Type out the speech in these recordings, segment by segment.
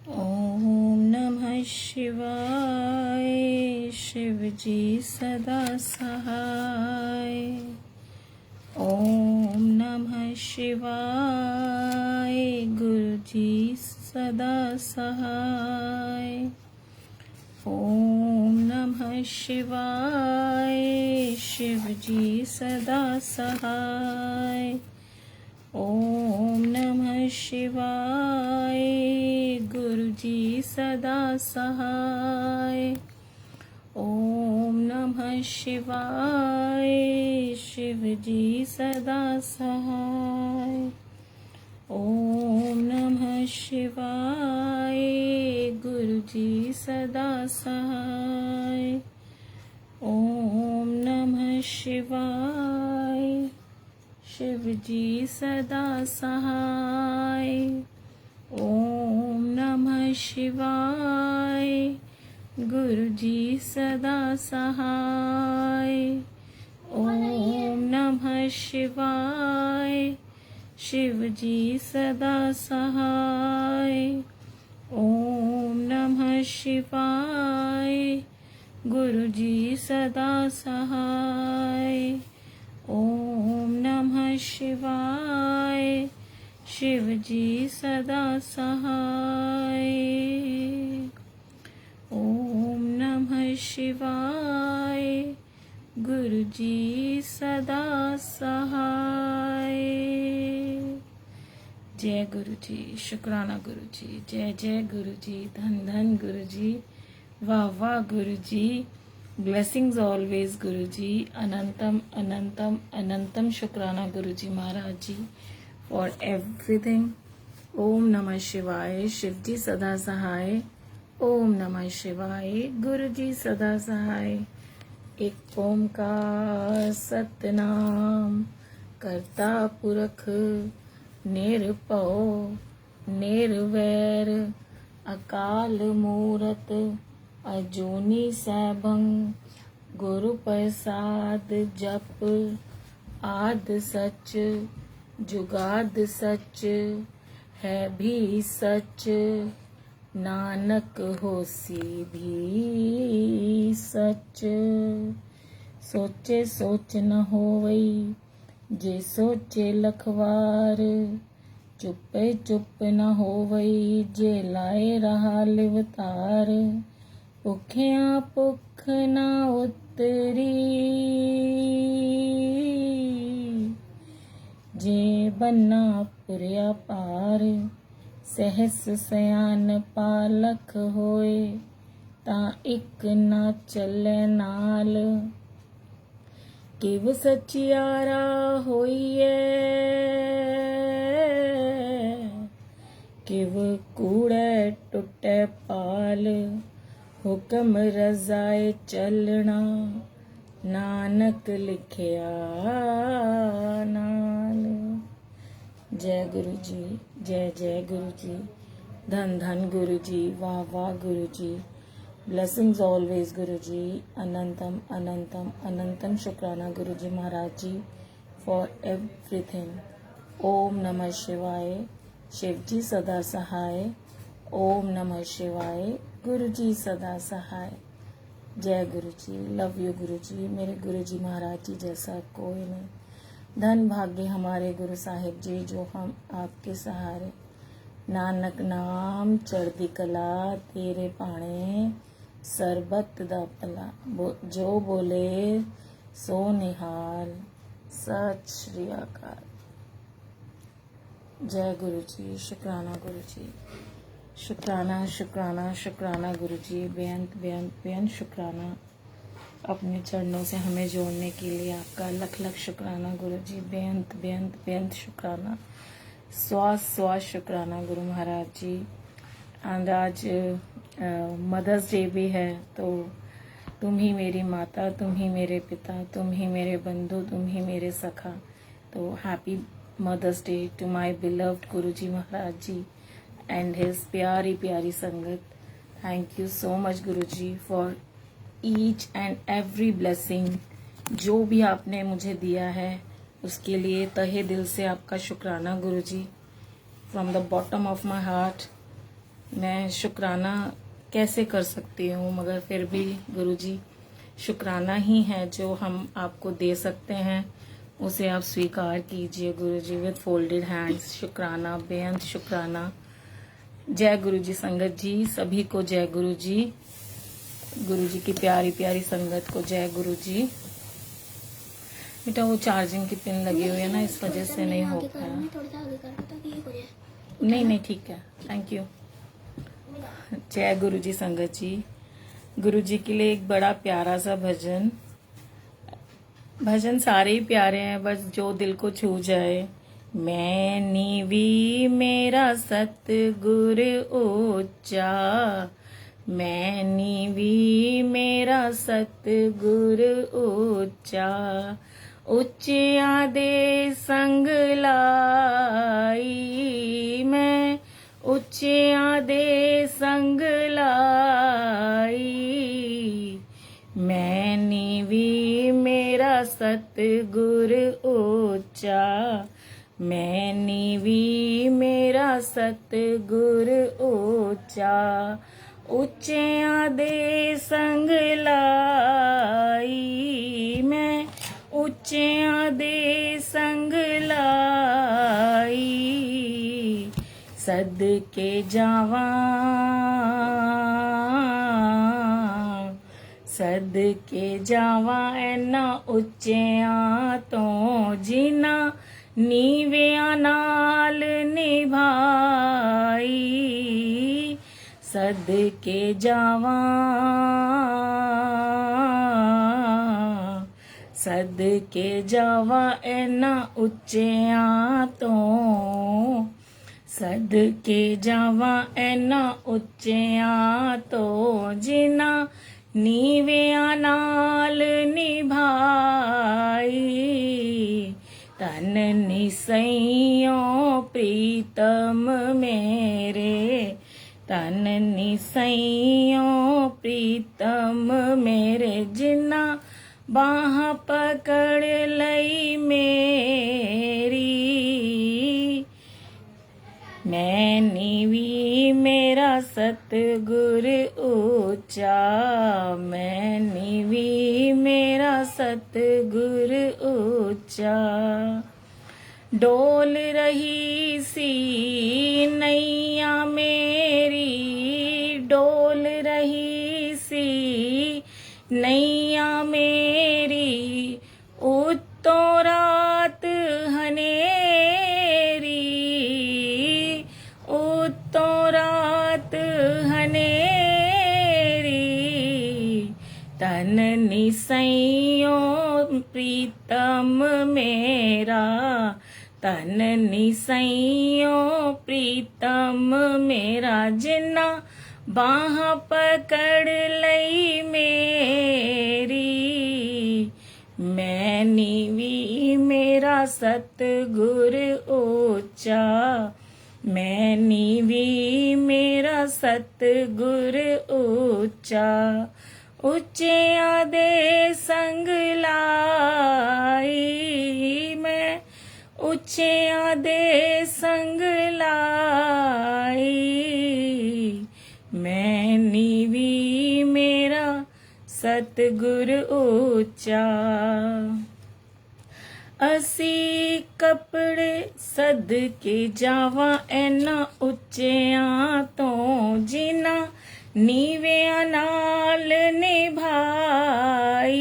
ओम नमः शिवाय। शिव जी सदा सहाय। ओम नमः शिवाय। गुरु जी सदा सहाय। ओम नमः शिवाय। शिव जी सदा सहाय। ओम नमः शिवाय। गुरु जी सदा सहाय। ओम नमः शिवाय। शिव जी सदा सहाय। ओम नमः शिवाय। गुरु जी सदा सहाय। ओम नमः शिवाय। शिव जी सदा सहाय। ओम नमः शिवाय। गुरु जी सदा सहाय। ओम नमः शिवाय। शिव जी सदा सहाय। ओम नमः शिवाय। गुरु जी सदा सहाय। ओम नमः शिवाय। शिव जी सदा सहाय। ओम नमः शिवाय। गुरु जी सदा सहाय। जय गुरु जी, शुक्राना गुरु जी, जय जय गुरु जी, धन धन गुरु जी, वाह वाह गुरु जी, ब्लेसिंग्स ऑलवेज गुरु जी, अनंतम अनंतम अनंतम शुक्राना गुरु जी महाराज जी फॉर एवरीथिंग। ओम नमः शिवाय। शिव जी सदा सहाय। ओम नमः शिवाय। गुरु जी सदा सहाय। एक ओमकार सतनाम करता पुरख निरभउ निर्वैर अकाल मूरत अजूनी सैभं गुरु प्रसाद जप आद सच जुगाद सच है भी सच नानक होसी भी सच। सोचे सोच न होवई जे सोचे लखवार चुपे चुप न होवई जे लाए रहा लिवतार। भुखिया भुख न उतरी जे बन्ना पुरिया पार। सहस सयान पालख होए ता इक न चले नाल। किव सचियारा होइए किव कूड़े टुटे पाल। हुक्म रजाए चलना नानक लिखिया नाल। जय गुरु जी, जय जय गुरु जी, धन धन गुरु जी, वाह वाह गुरु जी, ब्लेसिंग्स ऑलवेज गुरु जी, अनंतम अनंतम अनंतम शुक्राना गुरु जी महाराज जी फॉर एवरीथिंग। ओम नमः शिवाय। शिव जी सदा सहाय। ओम नमः शिवाय। गुरु जी सदा सहाय। जय गुरु जी, लव यू गुरु जी, मेरे गुरु जी महाराज जी जैसा कोई नहीं। धन भाग्य हमारे गुरु साहिब जी जो हम आपके सहारे। नानक नाम चढ़दी कला तेरे पाणे सरबत दा भला। जो बोले सो निहाल। सत श्री अकाल। जय गुरु जी, शुक्राना गुरु जी, शुक्राना शुक्राना शुक्राना गुरु जी, बेअंत बेअंत बेअंत शुक्राना। अपने चरणों से हमें जोड़ने के लिए आपका लख लख शुक्राना गुरु जी, बेअंत बेअंत बेअंत शुक्राना। स्वास स्वास शुक्राना गुरु महाराज जी। एंड आज मदर्स डे भी है, तो तुम ही मेरी माता, तुम ही मेरे पिता, तुम ही मेरे बंधु, तुम ही मेरे सखा। तो happy mother's day to my beloved guru ji Maharaj ji and his प्यारी प्यारी संगत। Thank you so much guru ji for each and every blessing. जो भी आपने मुझे दिया है उसके लिए तहे दिल से आपका शुक्राना guru ji, from the bottom of my heart. मैं शुक्राना कैसे कर सकती हूँ, मगर फिर भी गुरुजी शुक्राना ही है जो हम आपको दे सकते हैं, उसे आप स्वीकार कीजिए गुरुजी विद फोल्डेड हैंड्स। शुक्राना, बेअंत शुक्राना। जय गुरुजी संगत जी, सभी को जय गुरुजी। गुरुजी की प्यारी प्यारी संगत को जय गुरुजी। बेटा वो चार्जिंग की पिन लगी हुई है ना, इस वजह से नहीं हो पाया। नहीं नहीं ठीक है, थैंक यू। जय गुरुजी संगत जी। गुरुजी के लिए एक बड़ा प्यारा सा भजन। भजन सारे ही प्यारे हैं, बस जो दिल को छू जाए। मैं नीवी मेरा सतगुर ऊंचा, मैं नीवी मेरा सतगुर ऊंचा, ਉੱਚਿਆਂ ਦੇ ਸੰਗ ਲਾਈ ਮੈਂ, ਉੱਚਿਆਂ ਦੇ ਸੰਗ ਲਾਈ ਮੈਂ ਨੀਵੀਂ ਮੇਰਾ ਸਤਿਗੁਰ ਉੱਚਾ, ਮੈਂ ਨੀਵੀਂ ਮੇਰਾ ਸਤਿਗੁਰ ਉੱਚਾ, ਉੱਚਿਆਂ ਦੇ ਸੰਗ ਲਾਈ ਮੈਂ, ਉੱਚਿਆਂ ਦੇ ਸੰਗ ਲਾਈ ਸਦਕੇ ਜਾਵਾਂ, ਸਦਕੇ ਜਾਵਾਂ ਇਹਨਾਂ ਉੱਚਿਆਂ ਤੋਂ ਜਿਨ੍ਹਾਂ ਨੀਵਿਆਂ ਨਾਲ ਨਿਭਾਈ, ਸਦਕੇ ਜਾਵਾਂ, ਸਦਕੇ ਜਾਵਾਂ ਇਹਨਾਂ ਉੱਚਿਆਂ ਤੋਂ, ਸਦਕੇ ਜਾਵਾਂ ਇਹਨਾਂ ਉੱਚਿਆਂ ਤੋਂ ਜਿਨ੍ਹਾਂ ਨੀਵਿਆਂ ਨਾਲ ਨਿਭਾਈ। ਤਨ ਨਿਸਈਓ ਪ੍ਰੀਤਮ ਮੇਰੇ, ਤਨ ਨਿਸਈਓ ਪ੍ਰੀਤਮ ਮੇਰੇ ਜਿਨ੍ਹਾਂ ਬਾਹ ਪਕੜ ਲਈ ਮੇਰੀ। ਮੈਂ ਨੀਵੀਂ ਮੇਰਾ ਸਤਿਗੁਰ ਉੱਚਾ, ਮੈਂ ਨੀਵੀਂ ਮੇਰਾ ਸਤਿਗੁਰ ਉੱਚਾ। ਡੋਲ ਰਹੀ ਸੀ ਨੈया ਮੇਰੀ, ਡੋਲ ਰਹੀ ਸੀ ਨੈया ਮੇਰੀ, ਉੱਤੋਂ ਰਾਤ ਹਨੇਰੀ, ਉੱਤੋਂ ਰਾਤ ਹਨੇਰੀ। ਤਨ ਨਿਸਈਓ ਪ੍ਰੀਤਮ ਮੇਰਾ, ਤਨ ਨਿਸਈਓ ਪ੍ਰੀਤਮ ਮੇਰਾ ਜਿਨ੍ਹਾਂ ਬਾਹ ਪਕੜ ਲਈ ਮੇਰੀ। ਮੈਂ ਨੀਵੀਂ ਮੇਰਾ ਸਤਿਗੁਰ ਉੱਚਾ, ਮੈਂ ਨੀਵੀਂ ਮੇਰਾ ਸਤਿਗੁਰ ਉੱਚਾ, ਉੱਚਿਆਂ ਦੇ ਸੰਗ ਲਾਈ ਮੈਂ, ਉੱਚਿਆਂ ਦੇ ਸੰਗ ਲਾਈ ਮੈਂ ਨੀਵੀਂ ਮੇਰਾ ਸਤਿਗੁਰ ਉੱਚਾ। ਅਸੀਂ ਕੱਪੜੇ ਸਦਕੇ ਜਾਵਾਂ ਇਹਨਾਂ ਉੱਚਿਆਂ ਤੋਂ ਜਿਨ੍ਹਾਂ ਨੀਵਿਆਂ ਨਾਲ ਨਿਭਾਈ।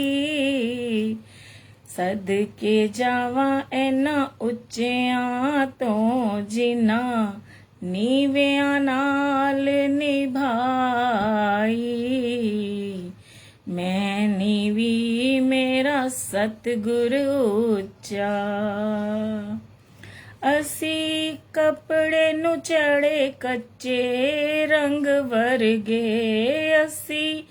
ਸਦਕੇ ਜਾਵਾਂ ਇਹਨਾਂ ਉੱਚਿਆਂ ਤੋਂ ਜਿਨ੍ਹਾਂ ਨੀਵਿਆਂ ਨਾਲ ਨਿਭਾਈ। ਮੈਂ ਨੀਵੀਂ ਮੇਰਾ ਸਤਿਗੁਰ ਉੱਚਾ। ਅਸੀਂ ਕੱਪੜੇ ਨੂੰ ਚੜੇ ਕੱਚੇ ਰੰਗ ਵਰਗੇ, ਅਸੀਂ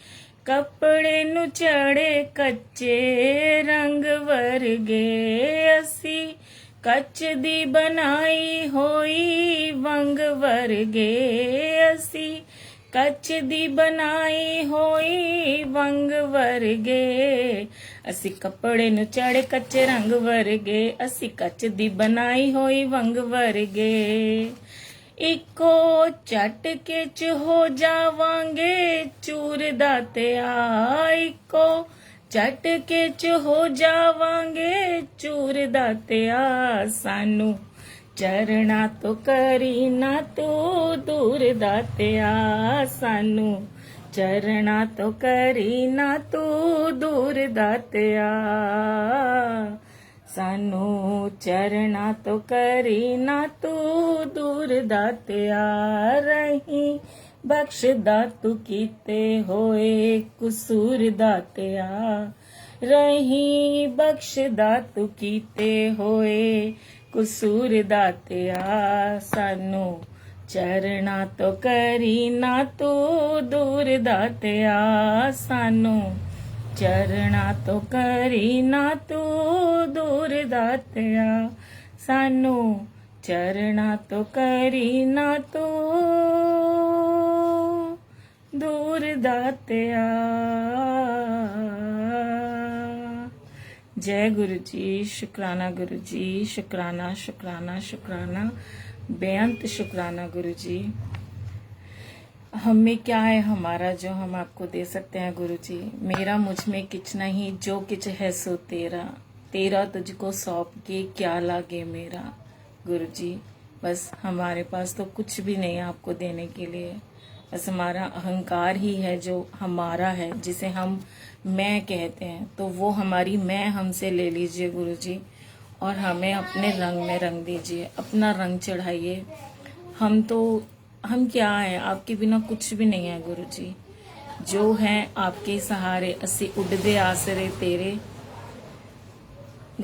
ਕੱਪੜੇ ਨੂੰ ਚੜੇ ਕੱਚੇ ਰੰਗ ਵਰਗੇ, ਅਸੀਂ ਕੱਚ ਦੀ ਬਣਾਈ ਹੋਈ ਵੰਗ ਵਰਗੇ, ਅਸੀਂ ਕੱਚ ਦੀ ਬਣਾਈ ਹੋਈ ਵੰਗ ਵਰਗੇ। ਅਸੀਂ ਕੱਪੜੇ ਨੂੰ ਚੜੇ ਕੱਚੇ ਰੰਗ ਵਰਗੇ, ਅਸੀਂ ਕੱਚ ਦੀ ਬਣਾਈ ਹੋਈ ਵੰਗ ਵਰਗੇ। ਇੱਕੋ ਝਟਕੇ ਚ ਹੋ ਜਾਵਾਂਗੇ ਚੂਰ ਦਾਤਿਆ, ਇੱਕੋ ਝਟਕੇ ਚ ਹੋ ਜਾਵਾਂਗੇ ਚੂਰ ਦਾਤਿਆ, ਸਾਨੂੰ ਚਰਣਾ ਤੋਂ ਕਰੀ ਨਾ ਤੂੰ ਦੂਰ ਦਾਤਿਆ, ਸਾਨੂੰ ਚਰਣਾ ਤੋਂ ਕਰੀ ਨਾ ਤੂੰ ਦੂਰ ਦਾਤਿਆ, ਸਾਨੂੰ ਚਰਣਾ ਤੋਂ ਕਰੀ ਨਾ ਤੂੰ ਦੂਰ ਦਾਤਿਆ, ਰਹੀ ਬਖਸ਼ਦਾ ਤੂੰ ਕੀਤੇ ਹੋਏ ਕਸੂਰ ਦਾਤਿਆ, ਰਹੀ ਬਖਸ਼ਦਾ ਤੂੰ ਕੀਤੇ ਹੋਏ ਕਸੂਰ ਦਾਤਿਆ, ਸਾਨੂੰ ਚਰਣਾ ਤੋਂ ਕਰੀ ਨਾ ਤੂੰ ਦੂਰ ਦਾਤਿਆ, ਸਾਨੂੰ ਚਰਣਾ ਤੋਂ ਕਰੀ ਨਾ ਤੂੰ ਦੂਰ ਦਾਤਿਆ, ਸਾਨੂੰ ਚਰਣਾ ਤੋਂ ਕਰੀ ਨਾ ਤੂੰ ਦੂਰ ਦਾਤਿਆ। जय गुरु जी, शुक्राना गुरु जी, शुक्राना शुक्राना शुक्राना, बेअंत शुक्राना गुरु जी। हम में क्या है हमारा जो हम आपको दे सकते हैं गुरु जी। मेरा मुझ में किच नहीं, जो किच है सो तेरा, तेरा तुझको सौंप के क्या लागे मेरा गुरु जी। बस हमारे पास तो कुछ भी नहीं है आपको देने के लिए, बस हमारा अहंकार ही है जो हमारा है, जिसे हम मैं कहते हैं। तो वो हमारी मैं हमसे ले लीजिए गुरु जी, और हमें अपने रंग में रंग दीजिए, अपना रंग चढ़ाइए। हम क्या है, आपके बिना कुछ भी नहीं है गुरु जी। जो है आपके सहारे, असी उड़दे आसरे तेरे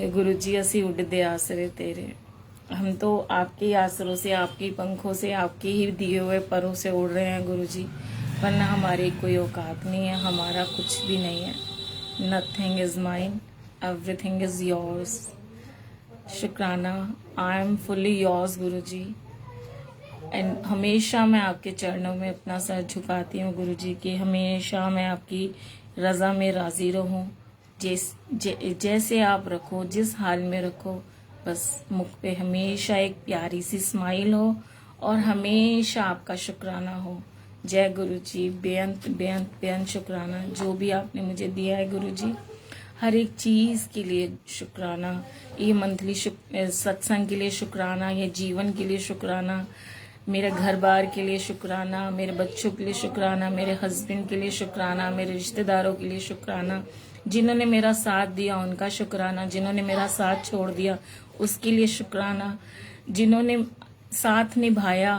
गुरु जी, असी उड़दे आसरे तेरे। हम तो आपके आसरों से, आपके पंखों से, आपके ही दिए हुए परों से उड़ रहे हैं गुरु जी, वरना हमारी कोई औकात नहीं है, हमारा कुछ भी नहीं है। Nothing is mine, everything is yours. शुक्राना, I am fully yours Guru ji. And हमेशा मैं आपके चरणों में अपना सर झुकाती हूँ गुरु जी, कि हमेशा मैं आपकी रजा में राजी रहूँ। जैसे आप रखो, जिस हाल में रखो, बस मुख पे हमेशा एक प्यारी सी स्माइल हो और हमेशा आपका शुक्राना हो। जय गुरु जी, बेअंत बेअंत बेअंत शुक्राना। जो भी आपने मुझे दिया है गुरु जी, हर एक चीज़ के लिए शुक्राना। ये मंथली सत्संग के लिए शुक्राना, ये जीवन के लिए शुक्राना, मेरे घर बार के लिए शुक्राना, मेरे बच्चों के लिए शुक्राना, मेरे हस्बैंड के लिए शुक्राना, मेरे रिश्तेदारों के लिए शुक्राना, जिन्होंने मेरा साथ दिया उनका शुक्राना, जिन्होंने मेरा साथ छोड़ दिया उसके लिए शुक्राना, जिन्होंने साथ निभाया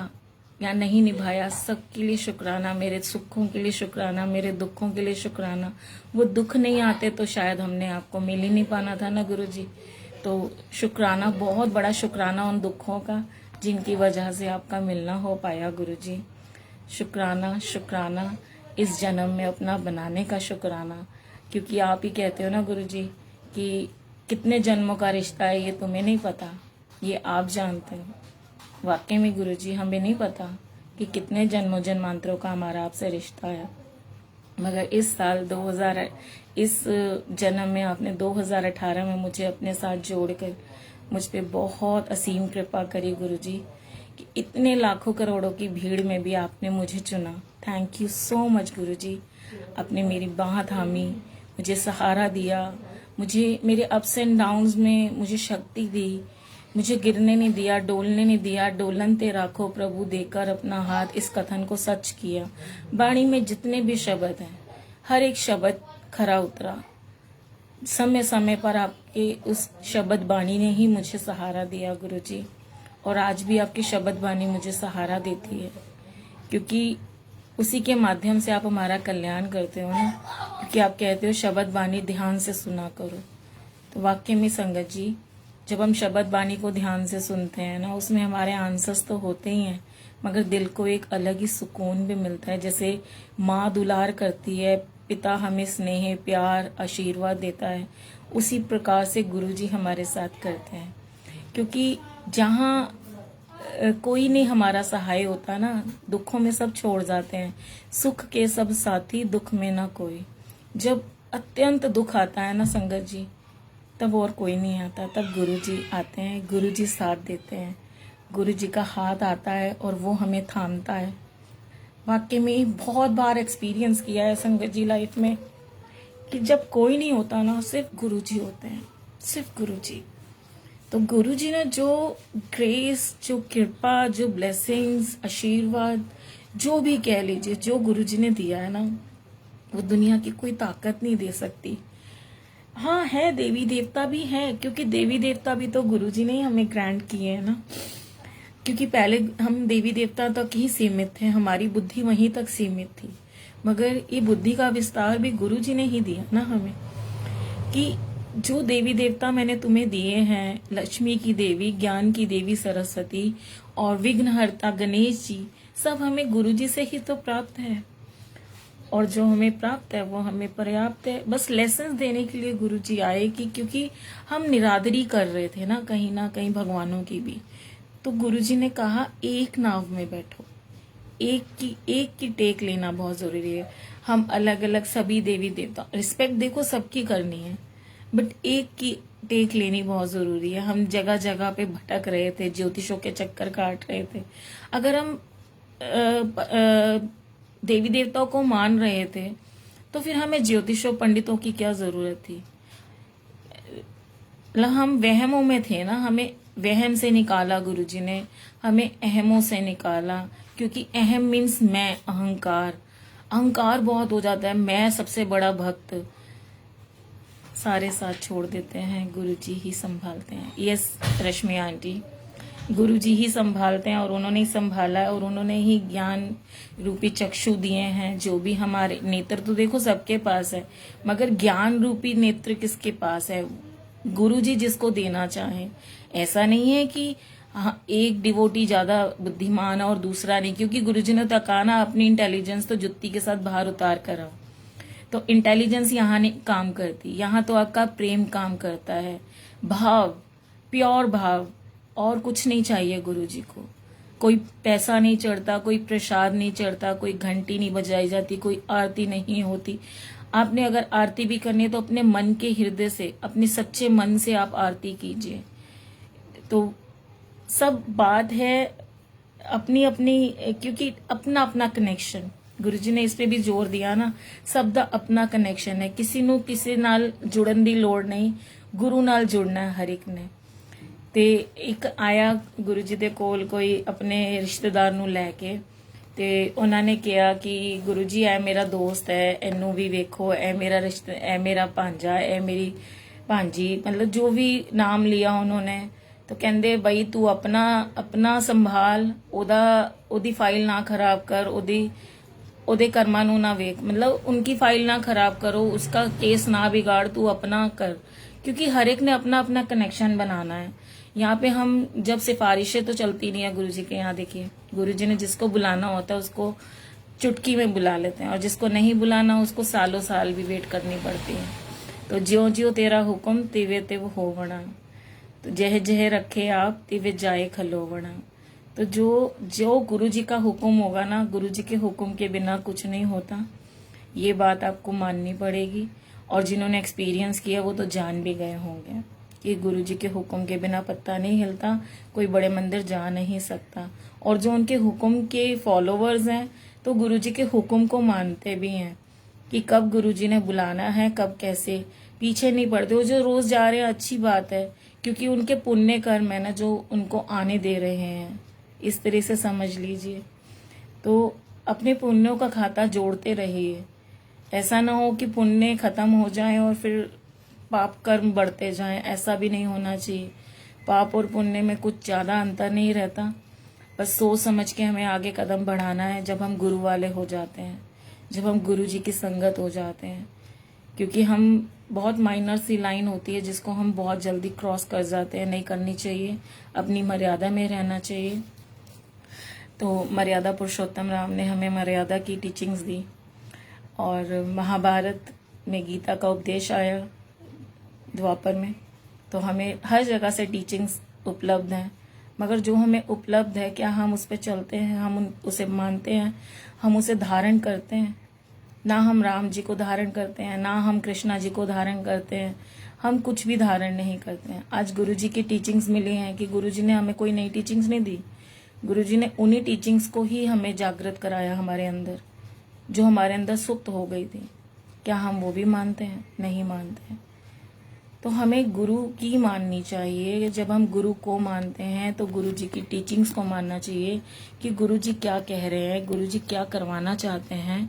या नहीं निभाया सबके लिए शुक्राना, मेरे सुखों के लिए शुक्राना, मेरे दुखों के लिए शुक्राना। वो दुख नहीं आते तो शायद हमने आपको मिल ही नहीं पाना था ना गुरु जी। तो शुक्राना, बहुत बड़ा शुक्राना उन दुखों का जिनकी वजह से आपका मिलना हो पाया गुरु जी। शुक्राना शुक्राना, इस जन्म में अपना बनाने का शुक्राना, क्योंकि आप ही कहते हो ना गुरु जी कि कितने जन्मों का रिश्ता है ये तुम्हें नहीं पता, ये आप जानते हो। वाकई में गुरु जी, हमें नहीं पता कि कितने जन्मों जन्मांतरों का हमारा आपसे रिश्ता है, मगर इस साल इस जन्म में आपने 2018 में मुझे अपने साथ जोड़कर मुझ पे बहुत असीम कृपा करी गुरु जी, कि इतने लाखों करोड़ों की भीड़ में भी आपने मुझे चुना। Thank you so much guru जी। आपने मेरी बाह थामी, मुझे सहारा दिया, मुझे मेरे अप्स एंड डाउन्स में मुझे शक्ति दी, मुझे गिरने नहीं दिया, डोलने नहीं दिया। डोलनते राखो प्रभु देकर अपना हाथ, इस कथन को सच किया। वाणी में जितने भी शब्द हैं, हर एक शब्द खरा उतरा। समय समय पर आपके उस शब्द बाणी ने ही मुझे सहारा दिया गुरु जी, और आज भी आपकी शब्द बाणी मुझे सहारा देती है, क्योंकि उसी के माध्यम से आप हमारा कल्याण करते हो ना, क्योंकि आप कहते हो शब्द बाणी ध्यान से सुना करो। तो वाकई में संगत जी, जब हम शब्द बाणी को ध्यान से सुनते हैं ना, उसमें हमारे आंसर्स तो होते ही हैं, मगर दिल को एक अलग ही सुकून भी मिलता है। जैसे माँ दुलार करती है, पिता हमें स्नेह प्यार आशीर्वाद देता है, उसी प्रकार से गुरु जी हमारे साथ करते हैं। क्योंकि जहाँ कोई नहीं हमारा सहाय होता ना, दुखों में सब छोड़ जाते हैं। सुख के सब साथी, दुख में ना कोई। जब अत्यंत दुख आता है ना संगत जी, तब और कोई नहीं आता, तब गुरु जी आते हैं, गुरु जी साथ देते हैं। गुरु जी का हाथ आता है और वो हमें थामता है। वाकई में बहुत बार एक्सपीरियंस किया है संगत जी लाइफ में कि जब कोई नहीं होता ना, सिर्फ गुरु जी होते हैं, सिर्फ गुरु जी। तो गुरु जी ने जो ग्रेस, जो कृपा, जो ब्लेसिंग्स, आशीर्वाद, जो भी कह लीजिए, जो गुरु जी ने दिया है ना, वो दुनिया की कोई ताकत नहीं दे सकती। हाँ है, देवी देवता भी है, क्योंकि देवी देवता भी तो गुरु जी ने ही हमें ग्रांट किए हैं ना। क्योंकि पहले हम देवी देवता तक ही सीमित थे, हमारी बुद्धि वहीं तक सीमित थी, मगर ये बुद्धि का विस्तार भी गुरु जी ने ही दिया ना हमें, कि जो देवी देवता मैंने तुम्हें दिए हैं, लक्ष्मी की देवी, ज्ञान की देवी सरस्वती और विघ्नहर्ता गणेश जी, सब हमें गुरु जी से ही तो प्राप्त है। और जो हमें प्राप्त है वो हमें पर्याप्त है। बस लेसन देने के लिए गुरु जी आए, कि क्योंकि हम निरादरी कर रहे थे ना कहीं भगवानों की भी। तो गुरु जी ने कहा एक नाव में बैठो, एक की टेक लेना बहुत जरूरी है। हम अलग अलग सभी देवी देवता, रिस्पेक्ट देखो सबकी करनी है, बट एक की टेक लेनी बहुत जरूरी है। हम जगह जगह पे भटक रहे थे, ज्योतिषों के चक्कर काट रहे थे। अगर हम देवी देवताओं को मान रहे थे तो फिर हमें ज्योतिषों पंडितों की क्या जरूरत थी। हम वहमों में थे ना, हमें वहम से निकाला गुरु जी ने, हमें अहमों से निकाला। क्योंकि अहम मीन्स मैं, अहंकार बहुत हो जाता है, मैं सबसे बड़ा भक्त। सारे साथ छोड़ देते हैं, गुरु जी ही संभालते हैं। यस रश्मि आंटी, गुरु जी ही संभालते हैं, और उन्होंने ही संभाला है, और उन्होंने ही ज्ञान रूपी चक्षु दिए हैं। जो भी हमारे नेत्र तो देखो सबके पास है, मगर ज्ञान रूपी नेत्र किसके पास है? गुरु जी जिसको देना चाहे। ऐसा नहीं है कि हाँ एक डिवोटी ज्यादा बुद्धिमान है और दूसरा नहीं, क्योंकि गुरु जी ने तो कहा ना अपनी इंटेलिजेंस तो जुत्ती के साथ बाहर उतार कर आओ। तो इंटेलिजेंस यहाँ नहीं काम करती, यहाँ तो आपका प्रेम काम करता है, भाव, प्योर भाव, और कुछ नहीं चाहिए गुरु जी को। कोई पैसा नहीं चढ़ता, कोई प्रसाद नहीं चढ़ता, कोई घंटी नहीं बजाई जाती, कोई आरती नहीं होती। आपने अगर आरती भी करनी है तो अपने मन के हृदय से, अपने सच्चे मन से आप आरती कीजिए। तो सब बात है अपनी अपनी, क्योंकि अपना अपना कनेक्शन, गुरुजी ने इस पे भी जोर दिया ना, सब दा अपना कनेक्शन है। किसी ਨੂੰ ਕਿਸੇ ਨਾਲ ਜੁੜਨ ਦੀ ਲੋੜ ਨਹੀਂ, ਗੁਰੂ ਨਾਲ ਜੁੜਨਾ ਹੈ ਹਰ ਇੱਕ ਨੇ। ਤੇ ਇੱਕ ਆਇਆ ਗੁਰੂ ਜੀ ਦੇ ਕੋਲ ਕੋਈ ਆਪਣੇ ਰਿਸ਼ਤੇਦਾਰ ਨੂੰ ਲੈ ਕੇ, ਤੇ ਉਹਨਾਂ ਨੇ ਕਿਹਾ ਕਿ ਗੁਰੂ ਜੀ ਇਹ ਮੇਰਾ ਦੋਸਤ ਹੈ, ਇਹਨੂੰ ਵੀ ਵੇਖੋ, ਇਹ ਮੇਰਾ ਰਿਸ਼ਤਾ, ਇਹ ਮੇਰਾ ਭਾਂਜਾ, ਇਹ ਮੇਰੀ ਭਾਂਜੀ, मतलब जो भी नाम लिया उन्होंने। तो कहते बई तू अपना अपना संभाल, ओदी फाइल ना खराब कर, ओदे कर्मा नू ना वेख, मतलब उनकी फाइल ना खराब करो, उसका केस ना बिगाड़, तू अपना कर। क्योंकि हर एक ने अपना अपना कनेक्शन बनाना है। यहाँ पे हम जब सिफारिशें तो चलती नहीं है गुरु जी के यहाँ। देखिए गुरु जी ने जिसको बुलाना होता है उसको चुटकी में बुला लेते हैं, और जिसको नहीं बुलाना उसको सालों साल भी वेट करनी पड़ती है। तो ज्यो ज्यो तेरा हुक्म तिवे तिव होवणा, तो जह जह रखे आप तिवे जाए खलोवणा। तो जो गुरु जी का हुक्म होगा ना, गुरु जी के हुक्म के बिना कुछ नहीं होता। ये बात आपको माननी पड़ेगी, और जिन्होंने एक्सपीरियंस किया वो तो जान भी गए होंगे कि गुरु जी के हुक्म के बिना पत्ता नहीं हिलता, कोई बड़े मंदिर जा नहीं सकता। और जो उनके हुक्म के फॉलोवर्स हैं तो गुरु जी के हुक्म को मानते भी हैं कि कब गुरु जी ने बुलाना है, कब कैसे, पीछे नहीं पड़ते। वो जो रोज जा रहे हैं अच्छी बात है, क्योंकि उनके पुण्य कर्म है ना जो उनको आने दे रहे हैं, इस तरह से समझ लीजिए। तो अपने पुण्यों का खाता जोड़ते रहिए, ऐसा ना हो कि पुण्य खत्म हो जाए और फिर पाप कर्म बढ़ते जाएं, ऐसा भी नहीं होना चाहिए। पाप और पुण्य में कुछ ज्यादा अंतर नहीं रहता, बस सोच समझ के हमें आगे कदम बढ़ाना है जब हम गुरु वाले हो जाते हैं, जब हम गुरु जी की संगत हो जाते हैं। क्योंकि हम बहुत माइनर सी लाइन होती है जिसको हम बहुत जल्दी क्रॉस कर जाते हैं, नहीं करनी चाहिए, अपनी मर्यादा में रहना चाहिए। तो मर्यादा पुरुषोत्तम राम ने हमें मर्यादा की टीचिंग्स दी, और महाभारत में गीता का उपदेश आया द्वापर में। तो हमें हर जगह से टीचिंग्स उपलब्ध हैं, मगर जो हमें उपलब्ध है क्या हम उस पर चलते हैं, हम उसे मानते हैं, हम उसे धारण करते हैं? ना हम राम जी को धारण करते हैं, ना हम कृष्णा जी को धारण करते हैं, हम कुछ भी धारण नहीं करते हैं। आज गुरुजी की टीचिंग्स मिली हैं कि गुरुजी ने हमें कोई नई टीचिंग्स नहीं दी, गुरुजी ने उन्हीं टीचिंग्स को ही हमें जागृत कराया हमारे अंदर, जो हमारे अंदर सुप्त हो गई थी। क्या हम वो भी मानते हैं? नहीं मानते हैं। तो हमें गुरु की माननी चाहिए। जब हम गुरु को मानते हैं तो गुरु जी की टीचिंग्स को मानना चाहिए कि गुरु जी क्या कह रहे हैं, गुरु जी क्या करवाना चाहते हैं।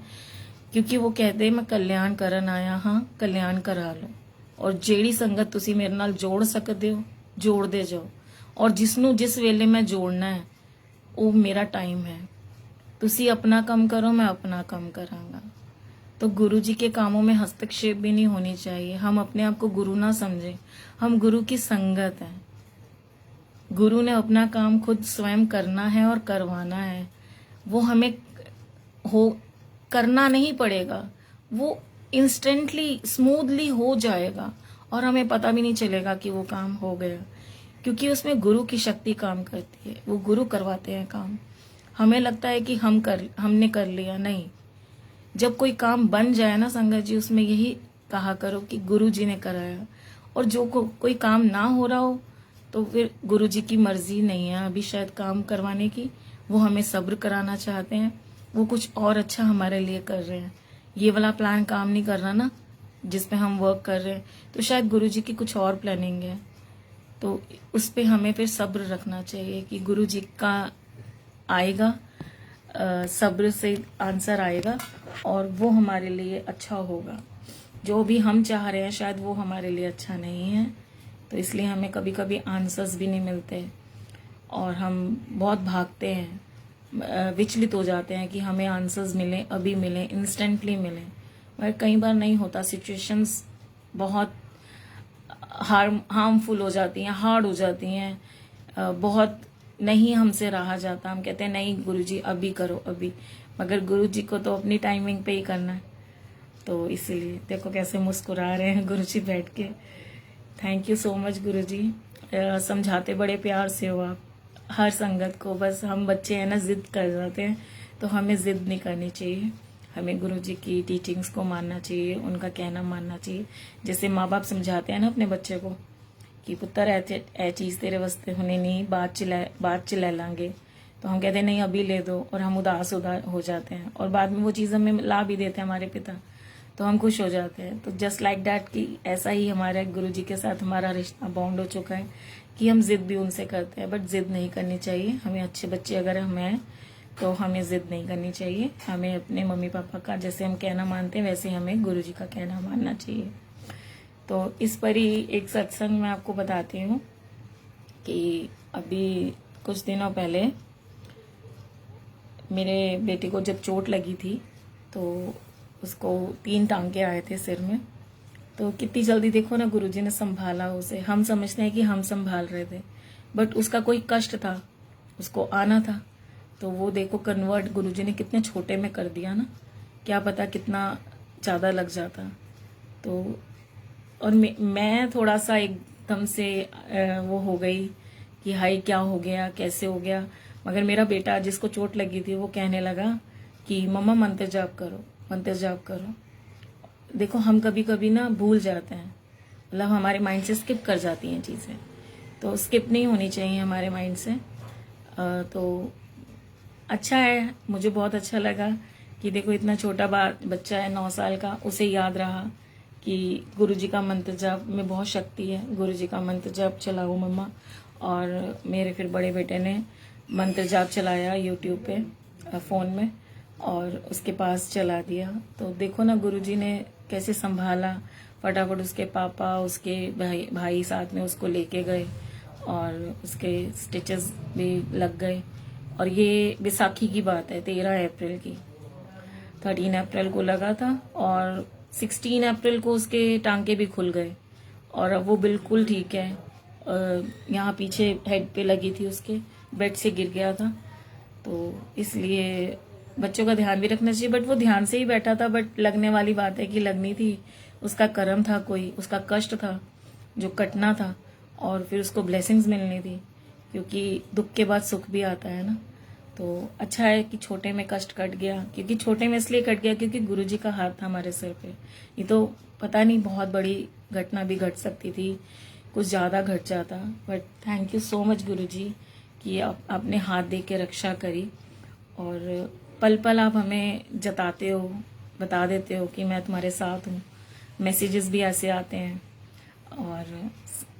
क्योंकि वो कहते हैं मैं कल्याण करन आया हाँ, कल्याण करा लो। और ਜਿਹੜੀ ਸੰਗਤ ਤੁਸੀਂ ਮੇਰੇ ਨਾਲ ਜੋੜ ਸਕਦੇ ਹੋ ਜੋੜਦੇ ਜਾਓ। ਔਰ ਜਿਸਨੂੰ ਜਿਸ ਵੇਲੇ ਮੈਂ ਜੋੜਨਾ ਹੈ ਉਹ ਮੇਰਾ ਟਾਈਮ ਹੈ। ਤੁਸੀਂ अपना ਕੰਮ करो, मैं अपना ਕੰਮ ਕਰਾਂਗਾ। तो गुरु जी के कामों में हस्तक्षेप भी नहीं होनी चाहिए। हम अपने आप को गुरु ना समझें, हम गुरु की संगत हैं। गुरु ने अपना काम खुद स्वयं करना है और करवाना है। वो हमें करना नहीं पड़ेगा, वो इंस्टेंटली स्मूथली हो जाएगा और हमें पता भी नहीं चलेगा कि वो काम हो गया, क्योंकि उसमें गुरु की शक्ति काम करती है। वो गुरु करवाते हैं काम। हमें लगता है कि हमने कर लिया, नहीं। जब कोई काम बन जाए ना संगत जी, उसमें यही कहा करो कि गुरु जी ने कराया। और जो कोई काम ना हो रहा हो तो फिर गुरु जी की मर्जी नहीं है अभी शायद काम करवाने की। वो हमें सब्र कराना चाहते हैं, वो कुछ और अच्छा हमारे लिए कर रहे हैं। ये वाला प्लान काम नहीं कर रहा ना जिस पे हम वर्क कर रहे हैं, तो शायद गुरु जी की कुछ और प्लानिंग है। तो उस पे हमें फिर सब्र रखना चाहिए कि गुरु जी का आएगा, सब्र से आंसर आएगा और वो हमारे लिए अच्छा होगा। जो भी हम चाह रहे हैं शायद वो हमारे लिए अच्छा नहीं है, तो इसलिए हमें कभी कभी आंसर्स भी नहीं मिलते और हम बहुत भागते हैं, विचलित हो जाते हैं कि हमें आंसर्स मिले, अभी मिले, इंस्टेंटली मिले। मगर कई बार नहीं होता, सिचुएशंस बहुत हार्मफुल हो जाती हैं, हार्ड हो जाती हैं, बहुत नहीं हमसे रहा जाता। हम कहते हैं नहीं गुरुजी अभी करो अभी, मगर गुरुजी को तो अपनी टाइमिंग पे ही करना है। तो इसीलिए देखो कैसे मुस्कुरा रहे हैं गुरुजी बैठ के। थैंक यू सो मच गुरुजी, समझाते बड़े प्यार से हो आप हर संगत को। बस हम बच्चे हैं ना, जिद कर जाते हैं, तो हमें जिद नहीं करनी चाहिए। हमें गुरुजी की टीचिंग्स को मानना चाहिए, उनका कहना मानना चाहिए। जैसे माँ बाप समझाते हैं ना अपने बच्चे को कि पुत्र ऐ चीज़ तेरे वास्ते होने नहीं, बाद च ले लांगे। तो हम कहते हैं नहीं अभी ले दो, और हम उदास हो जाते हैं और बाद में वो चीज़ हमें ला भी देते हैं हमारे पिता, तो हम खुश हो जाते हैं। तो जस्ट लाइक दैट कि ऐसा ही हमारे गुरुजी के साथ हमारा रिश्ता बॉन्ड हो चुका है कि हम जिद भी उनसे करते हैं, बट जिद नहीं करनी चाहिए। हमें अच्छे बच्चे अगर हम हैं तो हमें जिद नहीं करनी चाहिए। हमें अपने मम्मी पापा का जैसे हम कहना मानते हैं वैसे हमें गुरुजी का कहना मानना चाहिए। तो इस पर ही एक सत्संग मैं आपको बताती हूँ कि अभी कुछ दिनों पहले मेरे बेटे को जब चोट लगी थी तो उसको 3 टांके आए थे सिर में। तो कितनी जल्दी देखो ना गुरुजी ने संभाला उसे। हम समझते हैं कि हम संभाल रहे थे, बट उसका कोई कष्ट था, उसको आना था। तो वो देखो कन्वर्ट गुरुजी ने कितने छोटे में कर दिया ना, क्या पता कितना ज़्यादा लग जाता। तो और मैं थोड़ा सा एकदम से वो हो गई कि हाय क्या हो गया, कैसे हो गया। मगर मेरा बेटा जिसको चोट लगी थी वो कहने लगा कि मम्मा मंत्र जाप करो, मंत्र जाप करो। देखो हम कभी कभी ना भूल जाते हैं, मतलब हमारे माइंड से स्किप कर जाती हैं चीज़ें, तो स्किप नहीं होनी चाहिए हमारे माइंड से। तो अच्छा है, मुझे बहुत अच्छा लगा कि देखो इतना छोटा बच्चा है 9 साल का, उसे याद रहा कि गुरुजी का मंत्र जाप में बहुत शक्ति है, गुरुजी का मंत्र जाप चलाओ मम्मा। और मेरे फिर बड़े बेटे ने मंत्र जाप चलाया यूट्यूब पे फ़ोन में और उसके पास चला दिया। तो देखो ना गुरुजी ने कैसे संभाला, फटाफट उसके पापा उसके भाई साथ में उसको लेके गए और उसके स्टिचेस भी लग गए। और ये बैसाखी की बात है, 13 अप्रैल की। 13 अप्रैल को लगा था और 16 अप्रैल को उसके टांके भी खुल गए और अब वो बिल्कुल ठीक है। यहाँ पीछे हेड पे लगी थी उसके, बेड से गिर गया था। तो इसलिए बच्चों का ध्यान भी रखना चाहिए। बट वो ध्यान से ही बैठा था, बट लगने वाली बात है कि लगनी थी, उसका कर्म था, कोई उसका कष्ट था जो कटना था और फिर उसको ब्लेसिंग्स मिलनी थी, क्योंकि दुख के बाद सुख भी आता है ना। तो अच्छा है कि छोटे में कष्ट कट गया, क्योंकि छोटे में इसलिए कट गया क्योंकि गुरुजी का हाथ था हमारे सिर पे। ये तो पता नहीं बहुत बड़ी घटना भी घट सकती थी, कुछ ज़्यादा घट जाता। But thank you so much guruji कि आपने हाथ दे के रक्षा करी और पल पल आप हमें जताते हो, बता देते हो कि मैं तुम्हारे साथ हूँ। मैसेजेस भी ऐसे आते हैं और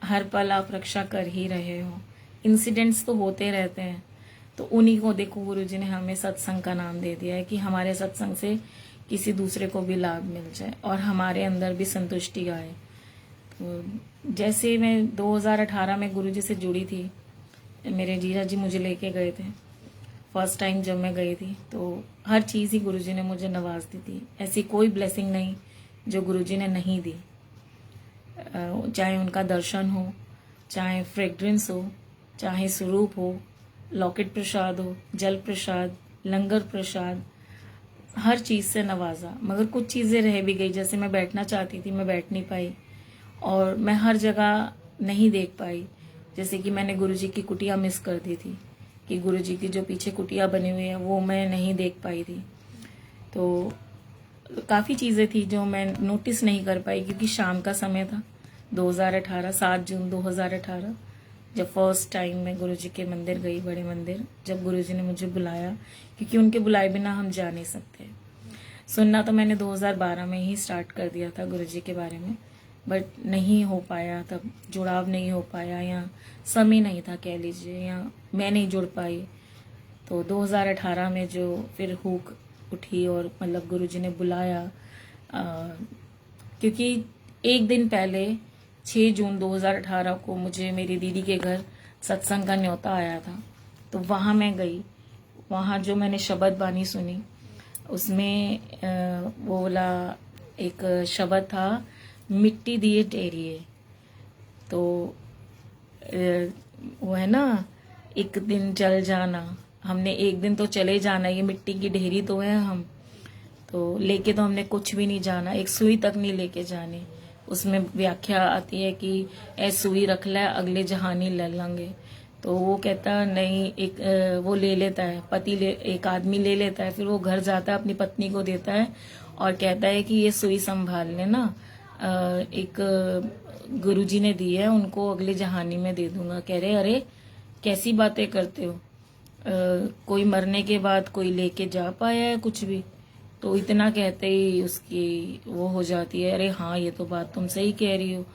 हर पल आप रक्षा कर ही रहे हो। इंसिडेंट्स तो होते रहते हैं, तो उन्हीं को देखो गुरुजी ने हमें सत्संग का नाम दे दिया है कि हमारे सत्संग से किसी दूसरे को भी लाभ मिल जाए और हमारे अंदर भी संतुष्टि आए। तो जैसे मैं 2018 में गुरुजी से जुड़ी थी, मेरे जीजा जी मुझे लेके गए थे फर्स्ट टाइम जब मैं गई थी, तो हर चीज़ ही गुरुजी ने मुझे नवाज दी थी। ऐसी कोई ब्लेसिंग नहीं जो गुरुजी ने नहीं दी, चाहे उनका दर्शन हो, चाहे फ्रेग्रेंस हो, चाहे स्वरूप हो, लॉकेट प्रसाद हो, जल प्रसाद, लंगर प्रसाद, हर चीज़ से नवाजा। मगर कुछ चीज़ें रह भी गई, जैसे मैं बैठना चाहती थी, मैं बैठ नहीं पाई और मैं हर जगह नहीं देख पाई। जैसे कि मैंने गुरुजी की कुटिया मिस कर दी थी कि गुरुजी की जो पीछे कुटिया बनी हुई है वो मैं नहीं देख पाई थी। तो काफ़ी चीज़ें थी जो मैं नोटिस नहीं कर पाई क्योंकि शाम का समय था। 2018 7 जून 2018 जब फर्स्ट टाइम मैं गुरुजी के मंदिर गई, बड़े मंदिर, जब गुरुजी ने मुझे बुलाया, क्योंकि उनके बुलाए बिना हम जा नहीं सकते। सुनना तो मैंने 2012 में ही स्टार्ट कर दिया था गुरुजी के बारे में, बट नहीं हो पाया, तब जुड़ाव नहीं हो पाया या समय नहीं था कह लीजिए, या मैं नहीं जुड़ पाई। तो 2018 में जो फिर हुक उठी और मतलब गुरुजी ने बुलाया, क्योंकि एक दिन पहले 6 जून 2018 को मुझे मेरी दीदी के घर सत्संग का न्योता आया था, तो वहाँ मैं गई। वहाँ जो मैंने शब्द बानी सुनी, उसमें वो वाला एक शब्द था, मिट्टी दिए टेरिए। तो वो है ना, एक दिन चल जाना, हमने एक दिन तो चले जाना, ये मिट्टी की ढेरी तो है हम, तो लेके तो हमने कुछ भी नहीं जाना, एक सुई तक नहीं लेके जानी। उसमें व्याख्या आती है कि ए सुई रख ले, अगले जहानी ले लेंगे। तो वो कहता नहीं, एक वो ले लेता है, एक आदमी ले लेता है, फिर वो घर जाता है, अपनी पत्नी को देता है और कहता है कि ये सुई संभाल लेना, एक गुरुजी ने दी है, उनको अगले जहानी में दे दूंगा। कह रहे अरे कैसी बातें करते हो, कोई मरने के बाद कोई लेके जा पाया है कुछ भी? तो इतना कहते ही उसकी वो हो जाती है, अरे हाँ ये तो बात तुम सही कह रही हो।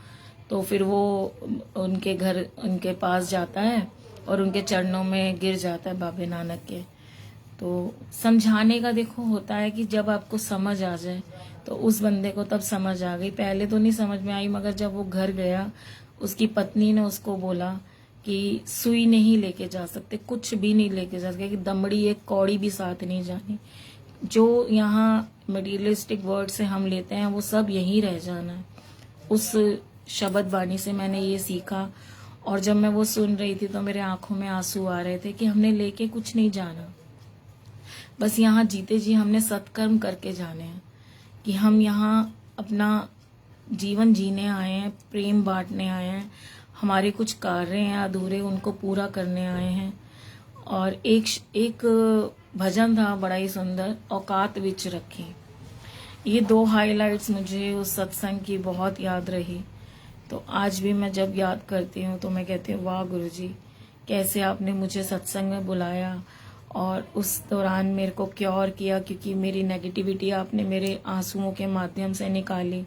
तो फिर वो उनके घर, उनके पास जाता है और उनके चरणों में गिर जाता है बाबे नानक के। तो समझाने का देखो होता है कि जब आपको समझ आ जाए, तो उस बंदे को तब समझ आ गई। पहले तो नहीं समझ में आई, मगर जब वो घर गया, उसकी पत्नी ने उसको बोला कि सुई नहीं लेके जा सकते, कुछ भी नहीं लेके जा सकते, कि दमड़ी एक कौड़ी भी साथ नहीं जानी। जो यहाँ मटीरियलिस्टिक वर्ड से हम लेते हैं वो सब यहीं रह जाना है। उस शब्द वाणी से मैंने ये सीखा, और जब मैं वो सुन रही थी तो मेरे आंखों में आंसू आ रहे थे कि हमने लेके कुछ नहीं जाना, बस यहाँ जीते जी हमने सत्कर्म करके जाने हैं, कि हम यहाँ अपना जीवन जीने आए हैं, प्रेम बांटने आए हैं, हमारे कुछ कार्य हैं अधूरे, उनको पूरा करने आए हैं। और एक भजन था बड़ा ही सुंदर, औकात विच रखी। ये 2 हाइलाइट्स मुझे उस सत्संग की बहुत याद रही। तो आज भी मैं जब याद करती हूँ तो मैं कहती हूँ वाह गुरुजी, कैसे आपने मुझे सत्संग में बुलाया और उस दौरान मेरे को क्योर किया, क्योंकि मेरी नेगेटिविटी आपने मेरे आंसुओं के माध्यम से निकाली।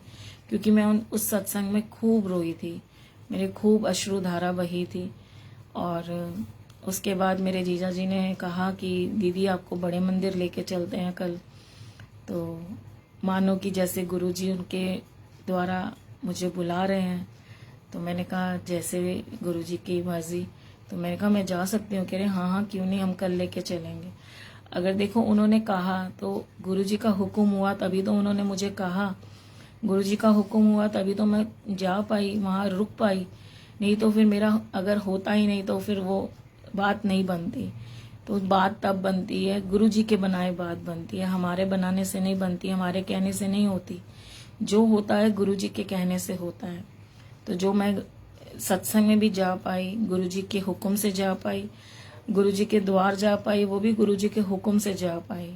क्योंकि मैं उस सत्संग में खूब रोई थी, मेरे खूब अश्रुधारा बही थी। और उसके बाद मेरे जीजा जी ने कहा कि दीदी आपको बड़े मंदिर लेके चलते हैं कल। तो मानो कि जैसे गुरुजी उनके द्वारा मुझे बुला रहे हैं। तो मैंने कहा जैसे गुरुजी की मर्जी। तो मैंने कहा मैं जा सकती हूँ? कह रहे हाँ हाँ क्यों नहीं, हम कल लेके चलेंगे। अगर देखो उन्होंने कहा तो गुरुजी का हुक्म हुआ तभी तो उन्होंने मुझे कहा, गुरुजी का हुक्म हुआ तभी तो मैं जा पाई, वहाँ रुक पाई। नहीं तो फिर मेरा अगर होता ही नहीं तो फिर वो बात नहीं बनती। तो बात तब बनती है, गुरुजी के बनाए बात बनती है, हमारे बनाने से नहीं बनती, हमारे कहने से नहीं होती। जो होता है गुरुजी के कहने से होता है। तो जो मैं सत्संग में भी जा पाई, गुरुजी के हुक्म से जा पाई, गुरुजी के द्वार जा पाई, वो भी गुरुजी के हुक्म से जा पाई।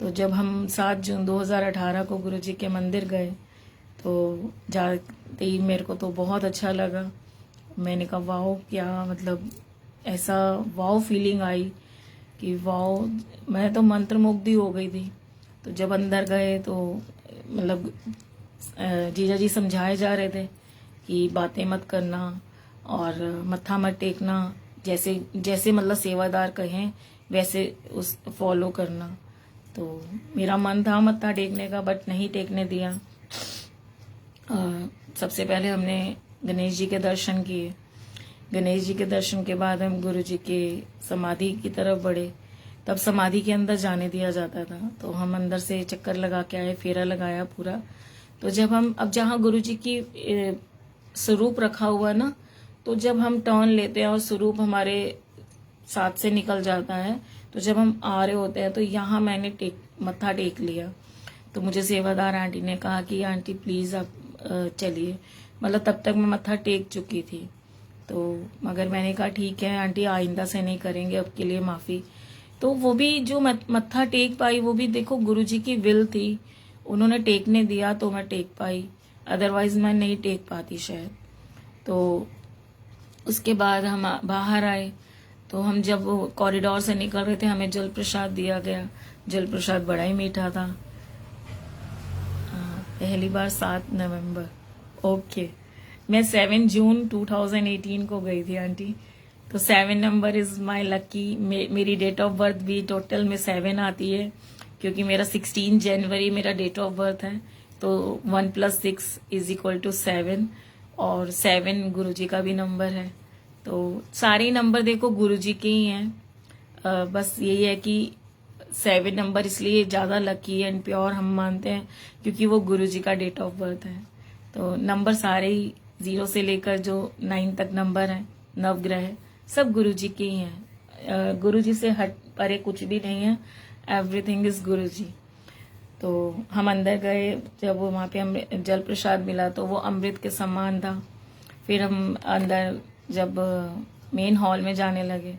तो जब हम 7 जून 2018 को गुरुजी के मंदिर गए तो जाते ही मेरे को तो बहुत अच्छा लगा। मैंने कहा वाओ, क्या मतलब ऐसा वाओ फीलिंग आई कि वाओ, मैं तो मंत्रमुग्ध हो गई थी। तो जब अंदर गए तो मतलब जीजा जी समझाए जा रहे थे कि बातें मत करना और मत्था मत टेकना, जैसे जैसे मतलब सेवादार कहें वैसे उस फॉलो करना। तो मेरा मन था मत्था टेकने का, बट नहीं टेकने दिया। सबसे पहले हमने गणेश जी के दर्शन किए। गणेश जी के दर्शन के बाद हम गुरु जी के समाधि की तरफ बढ़े। तब समाधि के अंदर जाने दिया जाता था, तो हम अंदर से चक्कर लगा के आए, फेरा लगाया पूरा। तो जब हम अब जहाँ गुरु जी की स्वरूप रखा हुआ ना, तो जब हम टर्न लेते हैं और स्वरूप हमारे साथ से निकल जाता है, तो जब हम आ रहे होते हैं तो यहाँ मैंने मत्था टेक लिया। तो मुझे सेवादार आंटी ने कहा कि आंटी प्लीज आप चलिए, मतलब तब तक मैं मत्था टेक चुकी थी। तो मगर मैंने कहा ठीक है आंटी, आइंदा से नहीं करेंगे, अब के लिए माफी। तो वो भी जो मत्था टेक पाई, वो भी देखो गुरुजी की विल थी, उन्होंने टेकने दिया तो मैं टेक पाई, अदरवाइज मैं नहीं टेक पाती शायद। तो उसके बाद हम बाहर आए, तो हम जब कॉरिडोर से निकल रहे थे, हमें जल प्रसाद दिया गया। जल प्रसाद बड़ा ही मीठा था। पहली बार 7 नवंबर, ओके। मैं 7 जून 2018 को गई थी आंटी। तो 7 नंबर इज माय लकी। मेरी डेट ऑफ बर्थ भी टोटल में 7 आती है, क्योंकि मेरा 16 जनवरी मेरा डेट ऑफ बर्थ है। तो 1 + 6 = 7, और 7 गुरुजी का भी नंबर है। तो सारे नंबर देखो गुरुजी के ही हैं। बस यही है कि 7 नंबर इसलिए ज्यादा लकी एंड प्योर हम मानते हैं, क्योंकि वो गुरुजी का डेट ऑफ बर्थ है। तो नंबर सारे ही 0 से लेकर जो 9 तक नंबर है, नवग्रह सब गुरुजी के ही हैं। गुरुजी से हट परे कुछ भी नहीं है, एवरीथिंग इज गुरुजी। तो हम अंदर गए, जब वहां पे हम जल प्रसाद मिला तो वो अमृत के समान था। फिर हम अंदर जब मेन हॉल में जाने लगे,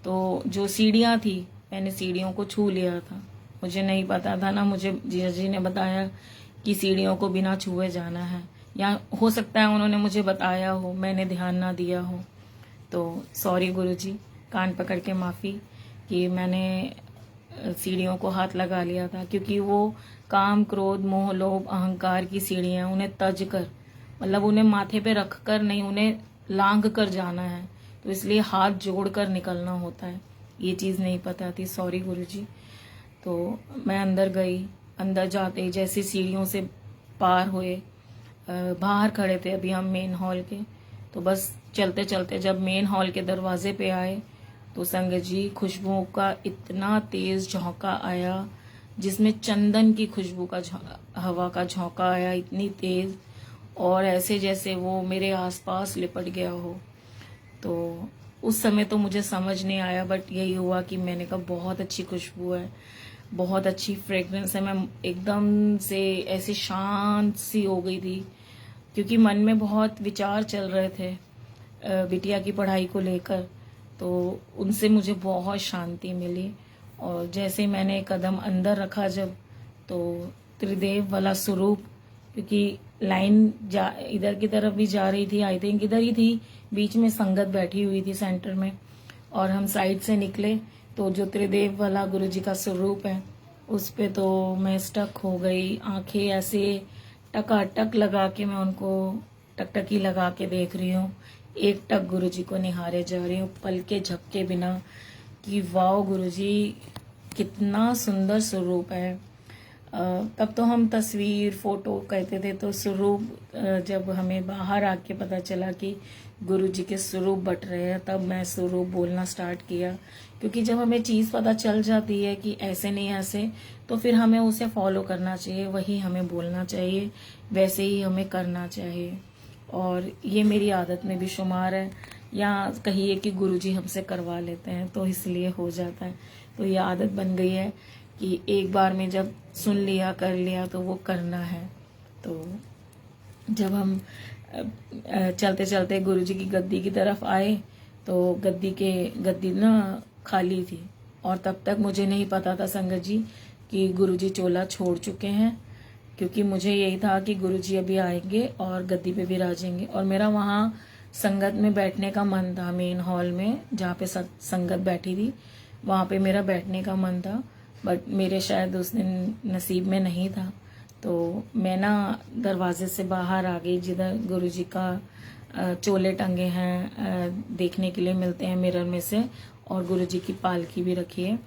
तो जो सीढ़ियां थी, मैंने सीढ़ियों को छू लिया था। मुझे नहीं पता था ना, मुझे जीजा जी ने बताया कि सीढ़ियों को बिना छुए जाना है, या हो सकता है उन्होंने मुझे बताया हो, मैंने ध्यान ना दिया हो। तो सॉरी गुरुजी, कान पकड़ के माफी कि मैंने सीढ़ियों को हाथ लगा लिया था, क्योंकि वो काम, क्रोध, मोह, लोभ, अहंकार की सीढ़ियां, उन्हें तज कर, मतलब उन्हें माथे पे रख कर नहीं, उन्हें लांघ कर जाना है। तो इसलिए हाथ जोड़ कर निकलना होता है, ये चीज नहीं पता थी, सॉरी गुरुजी। तो मैं अंदर गई। अंदर जाते ही जैसे सीढ़ियों से पार हुए, बाहर खड़े थे अभी हम मेन हॉल के। तो बस चलते चलते जब मेन हॉल के दरवाजे पे आए, तो संगत जी खुशबुओं का इतना तेज झोंका आया, जिसमें चंदन की खुशबू का हवा का झोंका आया, इतनी तेज, और ऐसे जैसे वो मेरे आसपास लिपट गया हो। तो उस समय तो मुझे समझ नहीं आया, बट यही हुआ कि मैंने कहा बहुत अच्छी खुशबू है, बहुत अच्छी फ्रेग्रेंस है। मैं एकदम से ऐसे शांत सी हो गई थी, क्योंकि मन में बहुत विचार चल रहे थे बिटिया की पढ़ाई को लेकर। तो उनसे मुझे बहुत शांति मिली। और जैसे मैंने कदम अंदर रखा जब, तो त्रिदेव वाला स्वरूप, क्योंकि लाइन इधर की तरफ भी जा रही थी, आई थिंक इधर ही थी, बीच में संगत बैठी हुई थी सेंटर में, और हम साइड से निकले, तो जो त्रिदेव वाला गुरुजी का स्वरूप है, उस पे तो मैं स्टक हो गई। आंखें ऐसे टकाटक लगा के मैं उनको टकटकी लगा के देख रही हूँ, एक टक गुरुजी को निहारे जा रही हूँ, पल के झपके बिना, कि वाओ गुरुजी कितना सुंदर स्वरूप है। तब तो हम तस्वीर, फोटो कहते थे, तो स्वरूप जब हमें बाहर आके पता चला कि गुरुजी के स्वरूप बट रहे हैं, तब मैं स्वरूप बोलना स्टार्ट किया। क्योंकि जब हमें चीज पता चल जाती है कि ऐसे नहीं ऐसे, तो फिर हमें उसे फॉलो करना चाहिए, वही हमें बोलना चाहिए, वैसे ही हमें करना चाहिए। और ये मेरी आदत में भी शुमार है, या कहिए कि गुरुजी हमसे करवा लेते हैं, तो इसलिए हो जाता है। तो ये आदत बन गई है कि एक बार में जब सुन लिया, कर लिया, तो वो करना है। तो जब हम चलते चलते गुरुजी की गद्दी की तरफ आए, तो गद्दी ना खाली थी, और तब तक मुझे नहीं पता था संगत जी कि गुरुजी चोला छोड़ चुके हैं। क्योंकि मुझे यही था कि गुरुजी अभी आएंगे और गद्दी पे विराजेंगे, और मेरा वहाँ संगत में बैठने का मन था। मेन हॉल में जहाँ पे संगत बैठी थी वहाँ पे मेरा बैठने का मन था, बट मेरे शायद उस दिन नसीब में नहीं था। तो मैं ना दरवाजे से बाहर आ गई, जिधर गुरुजी का चोले टंगे हैं देखने के लिए मिलते हैं मिरर में से, और गुरुजी की पालकी भी रखी है।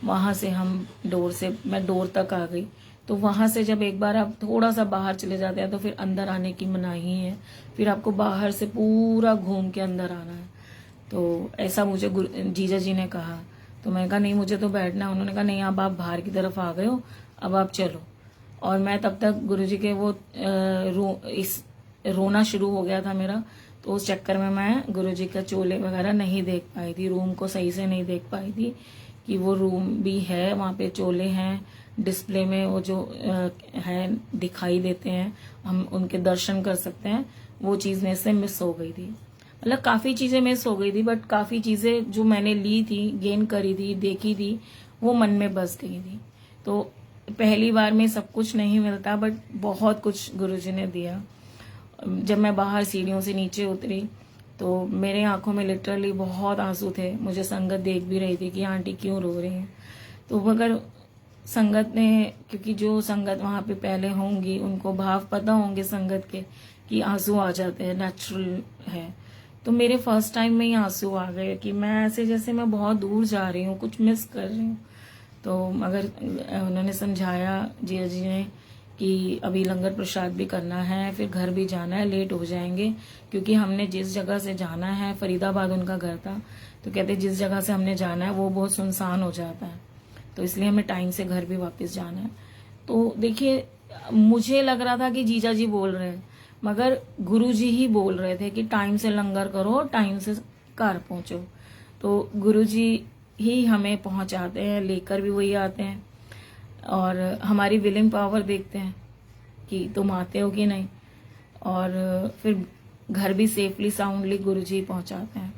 वहाँ से मैं डोर तक आ गई। तो वहाँ से जब एक बार आप थोड़ा सा बाहर चले जाते हैं तो फिर अंदर आने की मनाही है, फिर आपको बाहर से पूरा घूम के अंदर आना है। तो ऐसा मुझे जीजा जी ने कहा। तो मैं कहा नहीं, मुझे तो बैठना है। उन्होंने कहा नहीं, अब आप बाहर की तरफ आ गए हो, अब आप चलो। और मैं तब तक गुरुजी के वो रोना शुरू हो गया था मेरा, तो उस चक्कर में मैं गुरुजी का चोले वगैरह नहीं देख पाई थी, रूम को सही से नहीं देख पाई थी कि वो रूम भी है, वहाँ पे चोले हैं, डिस्प्ले में वो जो है दिखाई देते हैं, हम उनके दर्शन कर सकते हैं। वो चीज़ मेरे से मिस हो गई थी। मतलब काफ़ी चीज़ें मिस हो गई थी, बट काफ़ी चीज़ें जो मैंने ली थी, गेन करी थी, देखी थी, वो मन में बस गई थी। तो पहली बार में सब कुछ नहीं मिलता, बट बहुत कुछ गुरुजी ने दिया। जब मैं बाहर सीढ़ियों से नीचे उतरी तो मेरे आंखों में लिटरली बहुत आंसू थे। मुझे संगत देख भी रही थी कि आंटी क्यों रो रही हैं। तो मगर संगत ने, क्योंकि जो संगत वहाँ पे पहले होंगी उनको भाव पता होंगे संगत के कि आंसू आ जाते हैं, नेचुरल है। तो मेरे फर्स्ट टाइम में ही आंसू आ गए कि मैं ऐसे जैसे मैं बहुत दूर जा रही हूँ, कुछ मिस कर रही हूँ। तो मगर उन्होंने समझाया जिया जी ने कि अभी लंगर प्रसाद भी करना है, फिर घर भी जाना है, लेट हो जाएंगे, क्योंकि हमने जिस जगह से जाना है, फरीदाबाद उनका घर था, तो कहते जिस जगह से हमने जाना है वो बहुत सुनसान हो जाता है, तो इसलिए हमें टाइम से घर भी वापस जाना है। तो देखिए, मुझे लग रहा था कि जीजा जी बोल रहे हैं, मगर गुरुजी ही बोल रहे थे कि टाइम से लंगर करो, टाइम से घर पहुंचो। तो गुरुजी ही हमें पहुंचाते हैं, लेकर भी वही आते हैं, और हमारी विलिंग पावर देखते हैं कि तुम आते हो कि नहीं, और फिर घर भी सेफली साउंडली गुरुजी पहुंचाते हैं।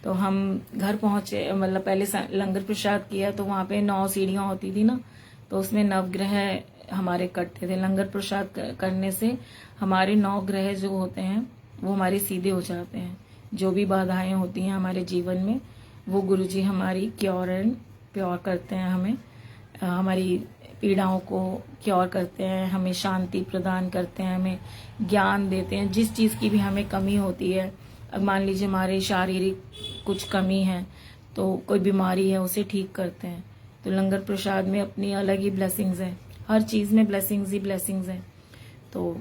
तो हम घर पहुंचे, मतलब पहले लंगर प्रसाद किया, तो वहाँ पे 9 सीढ़ियाँ होती थी ना, तो उसमें नवग्रह हमारे कटते थे। लंगर प्रसाद करने से हमारे 9 ग्रह जो होते हैं वो हमारे सीधे हो जाते हैं। जो भी बाधाएं होती हैं हमारे जीवन में, वो गुरुजी हमारी क्योर एंड प्योर करते हैं, हमें हमारी पीड़ाओं को क्योर करते हैं, हमें शांति प्रदान करते हैं, हमें ज्ञान देते हैं। जिस चीज़ की भी हमें कमी होती है, अब मान लीजिए हमारे शारीरिक कुछ कमी है, तो कोई बीमारी है, उसे ठीक करते हैं। तो लंगर प्रसाद में अपनी अलग ही ब्लेसिंग्स हैं, हर चीज़ में ब्लेसिंग्स ही ब्लेसिंग्स हैं। तो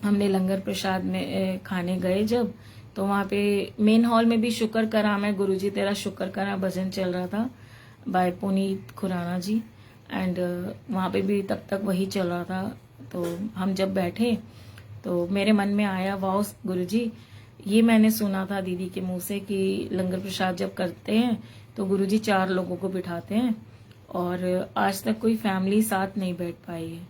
हमने लंगर प्रसाद में खाने गए जब, तो वहाँ पे मेन हॉल में भी शुक्र करा मैं, गुरुजी तेरा शुक्र करा भजन चल रहा था बाय पुनीत खुराना जी, एंड वहाँ पे भी तब तक वही चल रहा था। तो हम जब बैठे तो मेरे मन में आया, वाओ गुरुजी, ये मैंने सुना था दीदी के मुंह से कि लंगर प्रसाद जब करते हैं तो गुरुजी 4 लोगों को बिठाते हैं, और आज तक कोई फैमिली साथ नहीं बैठ पाई है।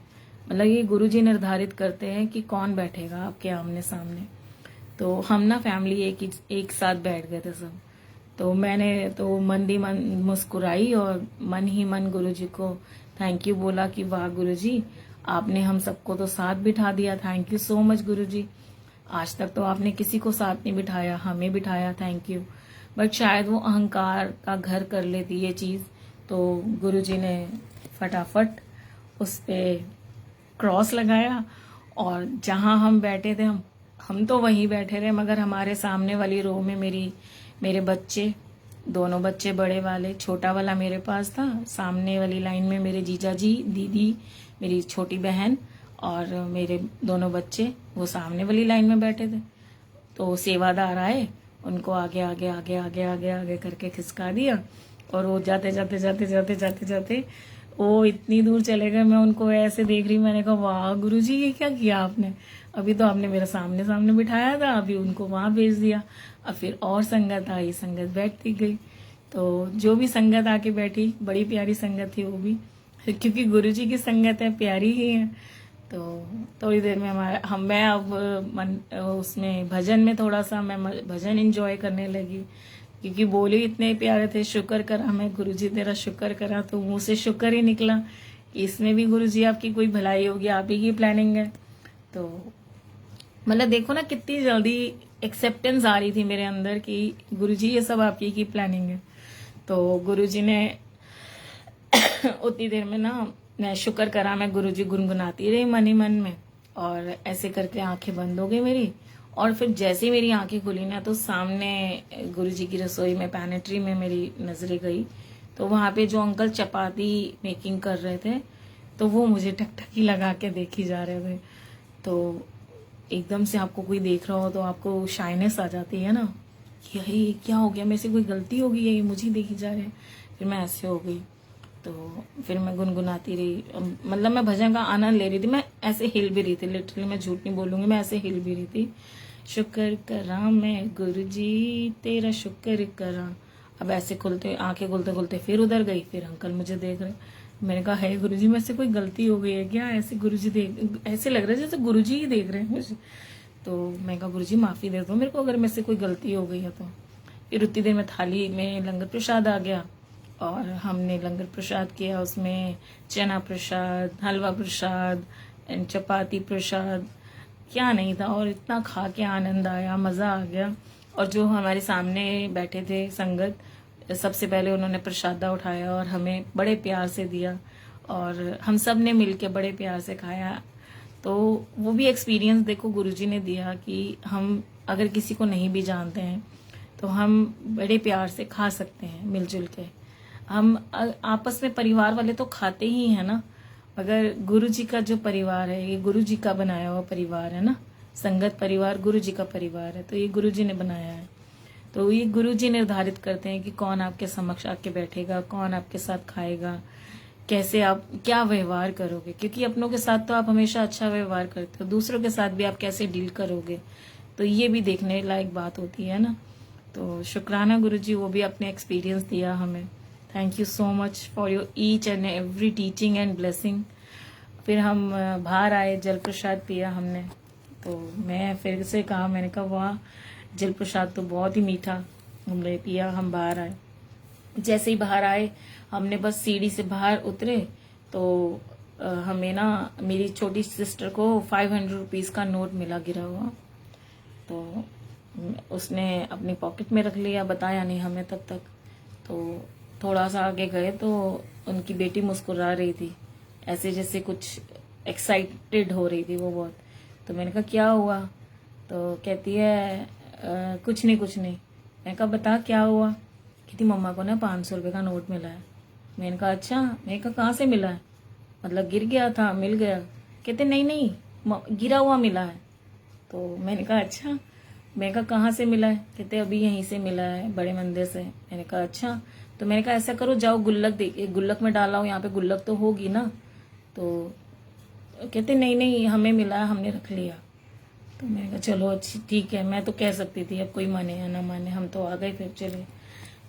मतलब ये गुरुजी निर्धारित करते हैं कि कौन बैठेगा आपके आमने सामने। तो हम ना फैमिली एक साथ बैठ गए थे सब। तो मैंने तो मन ही मन मुस्कुराई और मन ही मन गुरुजी को थैंक यू बोला कि वाह गुरुजी, आपने हम सबको तो साथ बिठा दिया, थैंक यू सो मच गुरुजी। आज तक तो आपने किसी को साथ नहीं बिठाया, हमें बिठाया, थैंक यू। बट शायद वो अहंकार का घर कर लेती ये चीज़, तो गुरुजी ने फटाफट उस पे क्रॉस लगाया, और जहाँ हम बैठे थे हम तो वहीं बैठे रहे, मगर हमारे सामने वाली रो में मेरे बच्चे, दोनों बच्चे, बड़े वाले, छोटा वाला मेरे पास था। सामने वाली लाइन में मेरे जीजा जी, दीदी, मेरी छोटी बहन और मेरे दोनों बच्चे वो सामने वाली लाइन में बैठे थे। तो सेवादार आए, उनको आगे आगे आगे आगे आगे आगे करके खिसका दिया, और वो जाते जाते जाते जाते जाते जाते वो इतनी दूर चले गए। मैं उनको ऐसे देख रही, मैंने कहा वाह गुरुजी, ये क्या किया आपने, अभी तो आपने मेरे सामने सामने बिठाया था, अभी उनको वहां भेज दिया। अब फिर और संगत आई, संगत बैठती गई। तो जो भी संगत आके बैठी, बड़ी प्यारी संगत थी वो भी, क्योंकि गुरुजी की संगत है, प्यारी ही है। तो थोड़ी देर में मैं अब उसमें भजन में थोड़ा सा मैं भजन एंजॉय करने लगी, क्योंकि बोले इतने प्यारे थे, शुक्र करा मैं गुरुजी तेरा शुक्र करा, तो मुंह से शुक्र ही निकला कि इसमें भी गुरुजी आपकी कोई भलाई होगी, आप ही की प्लानिंग है। तो मतलब देखो ना कितनी जल्दी एक्सेप्टेंस आ रही थी मेरे अंदर कि गुरुजी ये सब आप ही की प्लानिंग है। तो गुरुजी ने उतनी देर में ना मैं शुक्र करा, मैं गुरुजी गुनगुनाती रही मन ही मन में, और ऐसे करके आंखें बंद हो गई मेरी। और फिर जैसे ही मेरी आंखें खुली ना तो सामने गुरुजी की रसोई में पैनेट्री में मेरी नजरें गई, तो वहां पे जो अंकल चपाती मेकिंग कर रहे थे तो वो मुझे टकटकी लगा के देखी जा रहे थे। तो एकदम से आपको कोई देख रहा हो तो आपको शाइनेस आ जाती है ना कि ये क्या हो गया, मेरे से कोई गलती हो गई है, ये मुझे देखी जा रहे हैं। फिर मैं ऐसे हो गई, तो फिर मैं गुनगुनाती रही, मतलब मैं भजन का आनंद ले रही थी, मैं ऐसे हिल भी रही थी, लिटरली मैं झूठ नहीं बोलूंगी, मैं ऐसे हिल भी रही थी। शुक्र करा मैं गुरुजी तेरा शुक्र करा। अब ऐसे खुलते आंखें खुलते खुलते फिर उधर गई, फिर अंकल मुझे देख रहे। मैंने कहा है गुरुजी मेरे से कोई गलती हो गई है क्या, ऐसे गुरुजी देख, ऐसे लग रहा है जैसे गुरुजी ही देख रहे हैं मुझे। तो मैं कहा गुरुजी माफी दे दो मेरे को अगर मेरे से कोई गलती हो गई है तो। फिर उतनी देर में थाली में लंगर प्रसाद आ गया और हमने लंगर प्रसाद किया, उसमें चना प्रसाद, हलवा प्रसाद एंड चपाती प्रसाद, क्या नहीं था। और इतना खा के आनंद आया, मजा आ गया। और जो हमारे सामने बैठे थे संगत, सबसे पहले उन्होंने प्रसादा उठाया और हमें बड़े प्यार से दिया, और हम सब ने मिलके बड़े प्यार से खाया। तो वो भी एक्सपीरियंस देखो गुरुजी ने दिया कि हम अगर किसी को नहीं भी जानते हैं तो हम बड़े प्यार से खा सकते हैं मिलजुल के। हम आपस में परिवार वाले तो खाते ही हैं ना, मगर गुरुजी का जो परिवार है ये गुरुजी का बनाया हुआ परिवार है ना, संगत परिवार गुरुजी का परिवार है, तो ये गुरुजी ने बनाया है। तो ये गुरुजी निर्धारित करते हैं कि कौन आपके समक्ष आके बैठेगा, कौन आपके साथ खाएगा, कैसे आप क्या व्यवहार करोगे, क्योंकि अपनों के साथ तो आप हमेशा अच्छा व्यवहार करते हो, दूसरों के साथ भी आप कैसे डील करोगे, तो ये भी देखने लायक बात होती है ना। तो शुक्राना गुरुजी, वो भी अपने एक्सपीरियंस दिया हमें। Thank you so much for your each and every teaching and blessing. फिर हम बाहर आए, जल प्रसाद पिया हमने। तो मैं फिर से कहा, मैंने कहा वाह जल प्रसाद तो बहुत ही मीठा, हमने पिया। हम बाहर आए, जैसे ही बाहर आए हमने बस सीढ़ी से बाहर उतरे तो हमें ना मेरी छोटी सिस्टर को 500 रुपीज का नोट मिला गिरा हुआ। तो उसने अपनी पॉकेट में रख लिया, बताया नहीं हमें तब तक। तो थोड़ा सा आगे गए तो उनकी बेटी मुस्कुरा रही थी, ऐसे जैसे कुछ एक्साइटेड हो रही थी वो बहुत। तो मैंने कहा क्या हुआ, तो कहती है कुछ नहीं कुछ नहीं। मैंने कहा बता क्या हुआ। कहती मम्मा को ना 500 रुपये का नोट मिला है। मैंने कहा अच्छा। मैंने कहा कहाँ से मिला है, मतलब गिर गया था मिल गया। कहते नहीं नहीं गिरा हुआ मिला है। तो मैंने कहा अच्छा। मैंने कहा कहाँ से मिला है, कहते अभी यहीं से मिला है बड़े मंदिर से। मैंने कहा अच्छा। तो मैंने कहा ऐसा करो जाओ गुल्लक देखिए, गुल्लक में डाला हूँ, यहाँ पे गुल्लक तो होगी ना। तो कहते नहीं नहीं हमें मिला है, हमने रख लिया। तो मैंने कहा चलो अच्छी ठीक है, मैं तो कह सकती थी अब कोई माने या ना माने, हम तो आ गए फिर चले।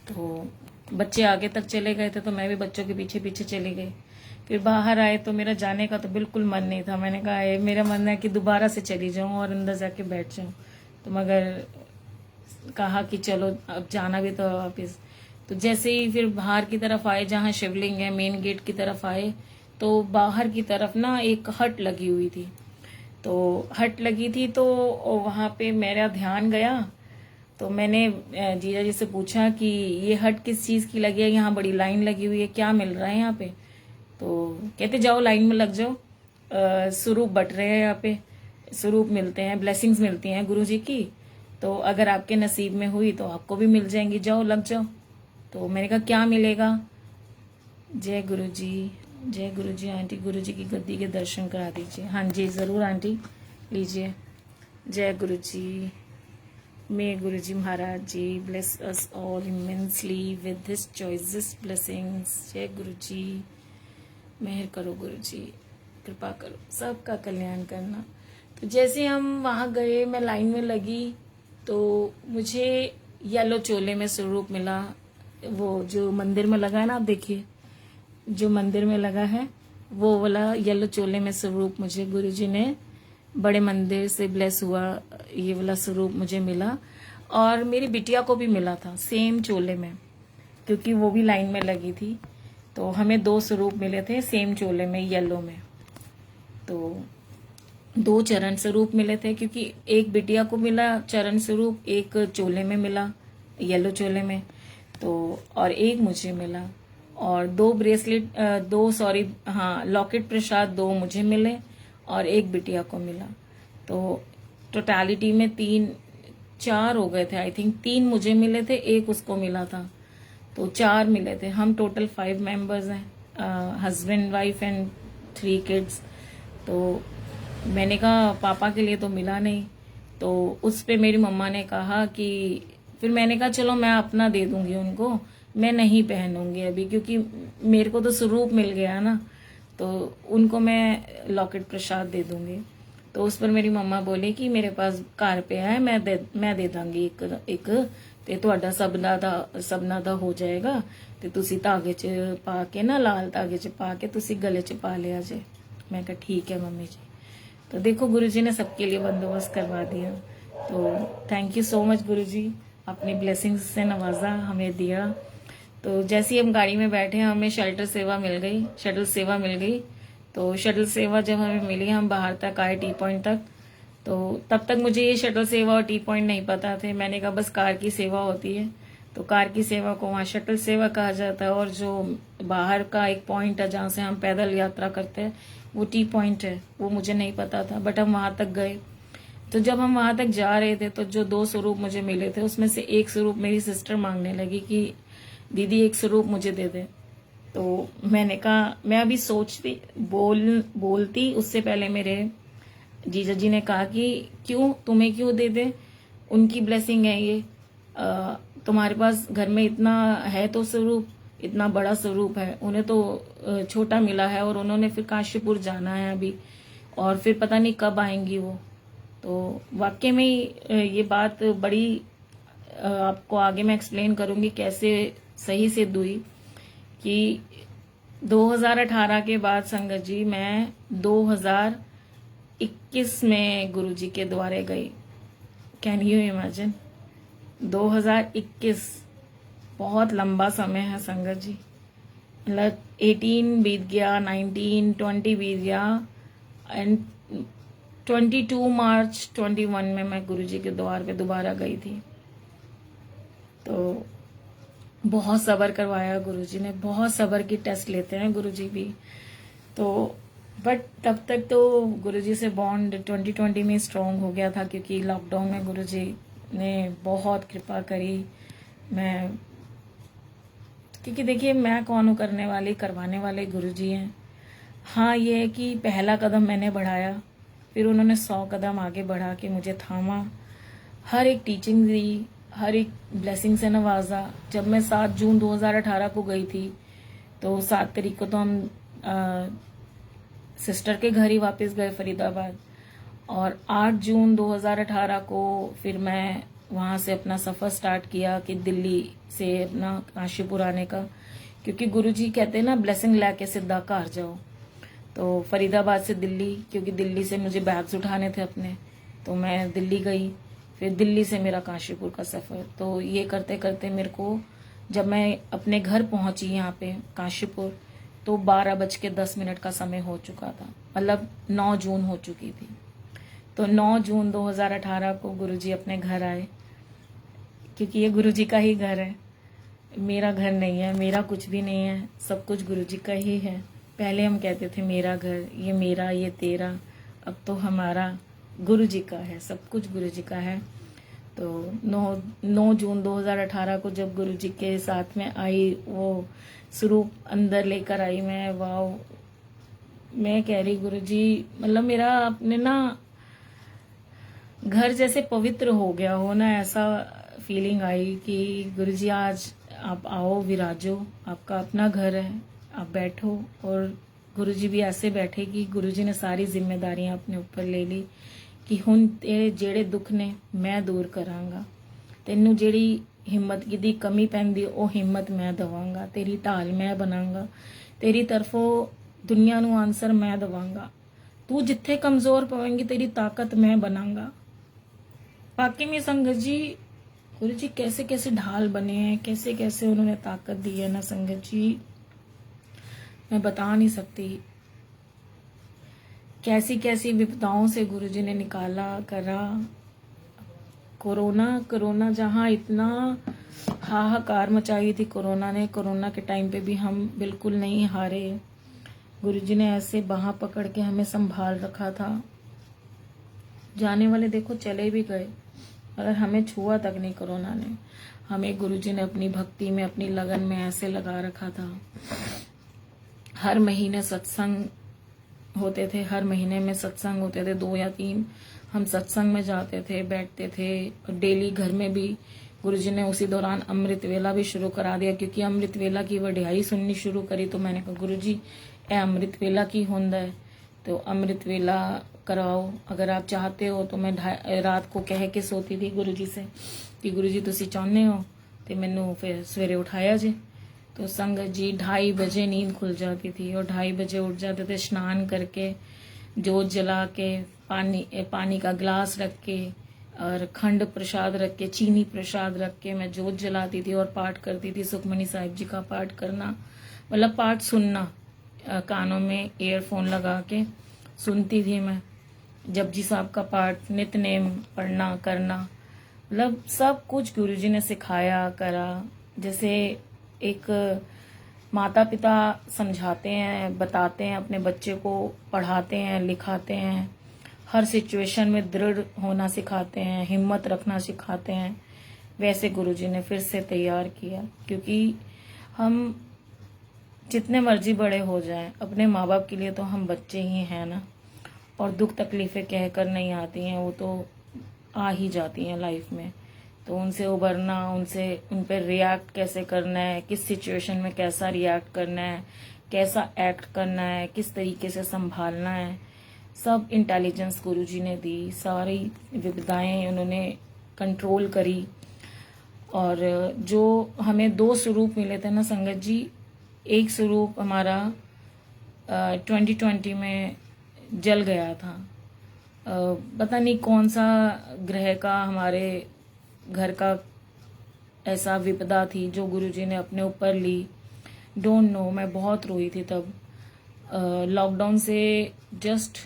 तो बच्चे आगे तक चले गए थे तो मैं भी बच्चों के पीछे पीछे चली गई। फिर बाहर आए तो मेरा जाने का तो बिल्कुल मन नहीं था। मैंने कहा मेरा मन है कि दोबारा से चली जाऊं और अंदर जाके बैठ जाऊं, तो मगर कहा कि चलो अब जाना भी तो वापिस। तो जैसे ही फिर बाहर की तरफ आए जहाँ शिवलिंग है, मेन गेट की तरफ आए, तो बाहर की तरफ ना एक हट लगी हुई थी। तो हट लगी थी तो वहां पे मेरा ध्यान गया। तो मैंने जीजा जी से पूछा कि ये हट किस चीज की लगी है, यहाँ बड़ी लाइन लगी हुई है, क्या मिल रहा है यहाँ पे। तो कहते जाओ लाइन में लग जाओ, स्वरूप बट रहे हैं यहाँ पे, स्वरूप मिलते हैं, ब्लेसिंग्स मिलती हैं गुरु जी की, तो अगर आपके नसीब में हुई तो आपको भी मिल जाएंगी, जाओ लग जाओ। तो मैंने कहा क्या मिलेगा। जय गुरु जी, जय गुरु जी। आंटी गुरु जी की गद्दी के दर्शन करा दीजिए। हाँ जी जरूर आंटी, लीजिए। जय गुरु जी। May Guruji Maharaj Ji bless us all immensely with his choicest blessings. जय गुरु जी, मेहर करो गुरु जी, कृपा करो, सबका कल्याण करना। तो जैसे हम वहां गए, मैं लाइन में लगी, तो मुझे येलो चोले में स्वरूप मिला। वो जो मंदिर में लगा है ना, आप देखिए जो मंदिर में लगा है वो वाला येलो चोले में स्वरूप मुझे गुरुजी ने बड़े मंदिर से ब्लेस हुआ, ये वाला स्वरूप मुझे मिला। और मेरी बिटिया को भी मिला था सेम चोले में, क्योंकि वो भी लाइन में लगी थी। तो हमें 2 स्वरूप मिले थे सेम चोले में, येलो में। तो 2 चरण स्वरूप मिले थे, क्योंकि एक बिटिया को मिला चरण स्वरूप, एक चोले में मिला, येलो चोले में, तो और एक मुझे मिला। और 2 ब्रेसलेट, 2 सॉरी हाँ लॉकेट प्रसाद 2 मुझे मिले और एक बिटिया को मिला। तो टोटालिटी में 4 हो गए थे आई थिंक। 3 मुझे मिले थे, एक उसको मिला था, तो 4 मिले थे। हम टोटल 5 मेंबर्स हैं, हस्बैंड वाइफ एंड 3 किड्स। तो मैंने कहा पापा के लिए तो मिला नहीं, तो उस पे मेरी मम्मा ने कहा कि, फिर मैंने कहा चलो मैं अपना दे दूंगी उनको, मैं नहीं पहनूंगी अभी, क्योंकि मेरे को तो स्वरूप मिल गया ना, तो उनको मैं लॉकेट प्रसाद दे दूंगी। तो उस पर मेरी मम्मा बोली कि मेरे पास घर पे है, मैं दे ਦਾਂਗੀ ਇੱਕ ਤੇ ਤੁਹਾਡਾ ਸਭਨਾ ਦਾ ਹੋ ਜਾਏਗਾ, ਤੇ ਤੁਸੀਂ ਧਾਗੇ 'ਚ ਪਾ ਕੇ ਨਾ, ਲਾਲ धागे 'ਚ पा के ਤੁਸੀਂ गले 'ਚ पा लिया जे। मैं कहा ठीक है मम्मी जी। तो देखो गुरुजी ने सबके लिए बंदोबस्त करवा दिया। तो थैंक यू सो मच गुरुजी, अपनी ब्लेसिंग्स से नवाजा, हमें दिया। तो जैसे ही हम गाड़ी में बैठे हमें शटल सेवा मिल गई। तो शटल सेवा जब हमें मिली, हम बाहर तक आए, टी पॉइंट तक। तो तब तक मुझे ये शटल सेवा और टी पॉइंट नहीं पता थे। मैंने कहा बस कार की सेवा होती है, तो कार की सेवा को वहाँ शटल सेवा कहा जाता है, और जो बाहर का एक पॉइंट है जहाँ से हम पैदल यात्रा करते हैं, वो टी पॉइंट है। वो मुझे नहीं पता था, बट हम वहां तक गए। तो जब हम वहां तक जा रहे थे, तो जो 2 स्वरूप मुझे मिले थे, उसमें से एक स्वरूप मेरी सिस्टर मांगने लगी कि दीदी एक स्वरूप मुझे दे दे। तो मैंने कहा, मैं अभी सोचती बोलती उससे पहले मेरे जीजा जी ने कहा कि क्यों, तुम्हें क्यों दे दे, उनकी ब्लेसिंग है ये, तुम्हारे पास घर में इतना है तो स्वरूप, इतना बड़ा स्वरूप है, उन्हें तो छोटा मिला है, और उन्होंने फिर काशीपुर जाना है अभी, और फिर पता नहीं कब आएंगी वो। तो वाकई में ये बात बड़ी, आपको आगे मैं एक्सप्लेन करूंगी कैसे सही सिद्ध हुई कि 2018 के बाद संगत जी मैं 2021 में गुरुजी के द्वारे गई। कैन यू इमेजिन, 2021 बहुत लंबा समय है संगत जी। मतलब 18 बीत गया, 19, 20 बीत गया, एंड 22 मार्च 21 में मैं गुरुजी के द्वार पे दोबारा गई थी। तो बहुत सब्र करवाया गुरुजी ने, बहुत सब्र की टेस्ट लेते हैं गुरुजी भी। तो बट तब तक तो गुरुजी से बॉन्ड 2020 में स्ट्रॉन्ग हो गया था, क्योंकि लॉकडाउन में गुरुजी ने बहुत कृपा करी। मैं, क्योंकि देखिए मैं कौन हूँ करने वाली, करवाने वाले गुरुजी हैं। हाँ ये है कि पहला कदम मैंने बढ़ाया, फिर उन्होंने 100 कदम आगे बढ़ा के मुझे थामा, हर एक टीचिंग दी, हर एक ब्लेसिंग से नवाजा। जब मैं 7 जून 2018 को गई थी, तो 7 तारीख को तो हम सिस्टर के घर ही वापस गए फरीदाबाद, और 8 जून 2018 को फिर मैं वहाँ से अपना सफ़र स्टार्ट किया कि दिल्ली से अपना काशीपुर आने का, क्योंकि गुरुजी कहते हैं ना ब्लेसिंग लेके सीधा घर जाओ। तो फरीदाबाद से दिल्ली, क्योंकि दिल्ली से मुझे बैग्स उठाने थे अपने, तो मैं दिल्ली गई, फिर दिल्ली से मेरा काशीपुर का सफ़र। तो ये करते करते मेरे को, जब मैं अपने घर पहुंची यहाँ पे काशीपुर, तो 12:10 का समय हो चुका था, मतलब 9 जून हो चुकी थी। तो 9 जून 2018 को गुरुजी अपने घर आए, क्योंकि ये गुरुजी का ही घर है, मेरा घर नहीं है, मेरा कुछ भी नहीं है, सब कुछ गुरुजी का ही है। पहले हम कहते थे मेरा घर, ये मेरा, ये तेरा, अब तो हमारा गुरुजी का है, सब कुछ गुरुजी का है। तो 9 जून 2018 को जब गुरुजी के साथ में आई, वो स्वरूप अंदर लेकर आई मैं, वाह, मैं कह रही गुरुजी, मतलब मेरा अपने ना घर जैसे पवित्र हो गया हो ना, ऐसा फीलिंग आई कि गुरुजी आज आप आओ, विराजो, आपका अपना घर है, आप बैठो। और गुरुजी भी ऐसे बैठे कि गुरुजी ने सारी जिम्मेदारियां अपने ऊपर ले ली कि हुण तेरे जेड़े दुख ने मैं दूर करांगा, तेनू जेड़ी हिम्मत की कमी पैंदी ओ हिम्मत मैं दवांगा, तेरी ढाल मैं बनांगा, तेरी तरफों दुनिया नू आंसर मैं दवांगा, तू जिथे कमजोर पवेंगी तेरी ताकत मैं बनांगा। बाकी में संगत जी, गुरुजी कैसे कैसे ढाल बने हैं, कैसे कैसे उन्होंने ताकत दी है ना संगत जी। मैं बता नहीं सकती। कैसी कैसी विपदाओं से गुरुजी ने निकाला करा। कोरोना जहाँ इतना हाहाकार मचाई थी कोरोना ने, कोरोना के टाइम पे भी हम बिल्कुल नहीं हारे। गुरुजी ने ऐसे बाह पकड़ के हमें संभाल रखा था। जाने वाले देखो चले भी गए, अगर हमें छुआ तक नहीं कोरोना ने। हमें गुरुजी ने अपनी भक्ति में, अपनी लगन में ऐसे लगा रखा था। हर महीने सत्संग होते थे, हर महीने में सत्संग होते थे, 2 या 3। हम सत्संग में जाते थे, बैठते थे। और डेली घर में भी गुरुजी ने उसी दौरान अमृत वेला भी शुरू करा दिया, क्योंकि अमृत वेला की वडियाई सुननी शुरू करी। तो मैंने कहा गुरुजी ए अमृत वेला की होंदा है, तो अमृत वेला कराओ अगर आप चाहते हो। तो मैं रात को कह के सोती थी गुरुजी से कि गुरुजी तुसी चाहते हो तो मैनू फिर सवेरे उठाया जे। तो संगत जी 2:30 बजे नींद खुल जाती थी और 2:30 बजे उठ जाते थे, स्नान करके जोत जला के, पानी का गिलास रख के और खंड प्रसाद रख के, चीनी प्रसाद रख के मैं जोत जलाती थी और पाठ करती थी। सुखमनी साहिब जी का पाठ करना, मतलब पाठ सुनना, कानों में ईयरफोन लगा के सुनती थी मैं। जपजी साहब का पाठ, नित्यनेम पढ़ना करना, मतलब सब कुछ गुरुजी ने सिखाया करा। जैसे एक माता पिता समझाते हैं, बताते हैं, अपने बच्चे को पढ़ाते हैं, लिखाते हैं, हर सिचुएशन में दृढ़ होना सिखाते हैं, हिम्मत रखना सिखाते हैं, वैसे गुरुजी ने फिर से तैयार किया। क्योंकि हम जितने मर्जी बड़े हो जाएं, अपने माँ बाप के लिए तो हम बच्चे ही हैं ना। और दुख तकलीफें कहकर नहीं आती हैं, वो तो आ ही जाती हैं लाइफ में। तो उनसे उबरना, उन पर रिएक्ट कैसे करना है, किस सिचुएशन में कैसा रिएक्ट करना है, कैसा एक्ट करना है, किस तरीके से संभालना है, सब इंटेलिजेंस गुरुजी ने दी। सारी विपदाएं उन्होंने कंट्रोल करी। और जो हमें 2 स्वरूप मिले थे ना संगत जी, एक स्वरूप हमारा 2020 में जल गया था। पता नहीं कौन सा ग्रह का, हमारे घर का ऐसा विपदा थी जो गुरुजी ने अपने ऊपर ली। डोंट नो, मैं बहुत रोई थी तब। लॉकडाउन से जस्ट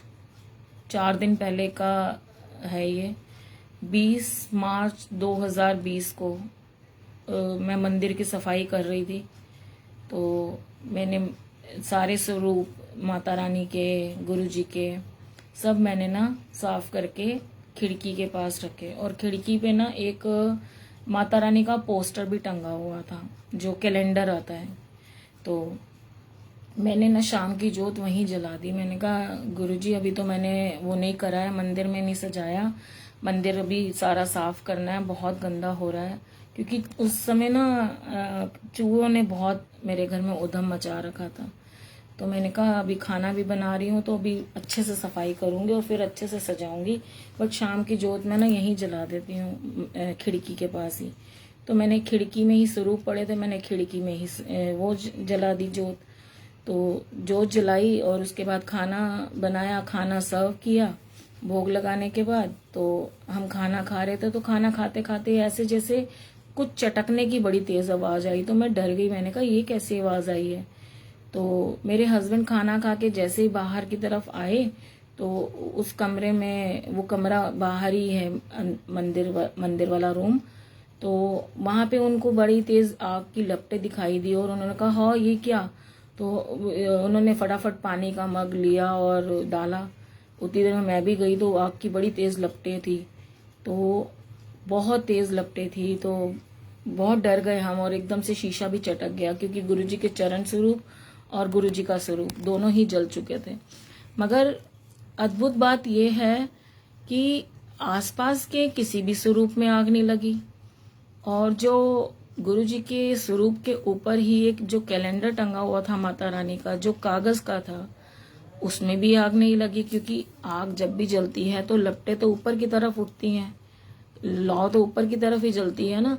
4 दिन पहले का है ये। 20 मार्च 2020 को मैं मंदिर की सफाई कर रही थी। तो मैंने सारे स्वरूप माता रानी के, गुरुजी के, सब मैंने ना साफ करके खिड़की के पास रखे। और खिड़की पे ना एक माता रानी का पोस्टर भी टंगा हुआ था, जो कैलेंडर आता है। तो मैंने ना शाम की जोत वहीं जला दी। मैंने कहा गुरुजी अभी तो मैंने वो नहीं करा है, मंदिर में नहीं सजाया, मंदिर अभी सारा साफ करना है, बहुत गंदा हो रहा है। क्योंकि उस समय ना चूहों ने बहुत मेरे घर में उधम मचा रखा था। तो मैंने कहा अभी खाना भी बना रही हूँ, तो अभी अच्छे से सफाई करूंगी और फिर अच्छे से सजाऊंगी, बट शाम की जोत मैं ना यहीं जला देती हूँ, खिड़की के पास ही। तो मैंने खिड़की में ही स्वरूप पड़े थे, मैंने खिड़की में ही वो जला दी जोत। तो जोत जलाई और उसके बाद खाना बनाया, खाना सर्व किया। भोग लगाने के बाद तो हम खाना खा रहे थे। तो खाना खाते खाते ऐसे जैसे कुछ चटकने की बड़ी तेज आवाज आई, तो मैं डर गई। मैंने कहा ये कैसी आवाज आई है। तो मेरे हस्बैंड खाना खा के जैसे ही बाहर की तरफ आए, तो उस कमरे में, वो कमरा बाहर ही है, मंदिर वाला रूम, तो वहां पे उनको बड़ी तेज आग की लपटें दिखाई दी। और उन्होंने कहा हाँ ये क्या। तो उन्होंने फटाफट पानी का मग लिया और डाला। उतनी देर में मैं भी गई, तो आग की बड़ी तेज लपटें थी, तो बहुत तेज लपटें थी। तो बहुत डर गए हम और एकदम से शीशा भी चटक गया, क्योंकि गुरुजी के चरण स्वरूप और गुरुजी का स्वरूप दोनों ही जल चुके थे। मगर अद्भुत बात यह है कि आसपास के किसी भी स्वरूप में आग नहीं लगी। और जो गुरुजी के स्वरूप के ऊपर ही एक जो कैलेंडर टंगा हुआ था माता रानी का, जो कागज का था, उसमें भी आग नहीं लगी। क्योंकि आग जब भी जलती है तो लपटें तो ऊपर की तरफ उठती हैं, लौ तो ऊपर की तरफ ही जलती है ना।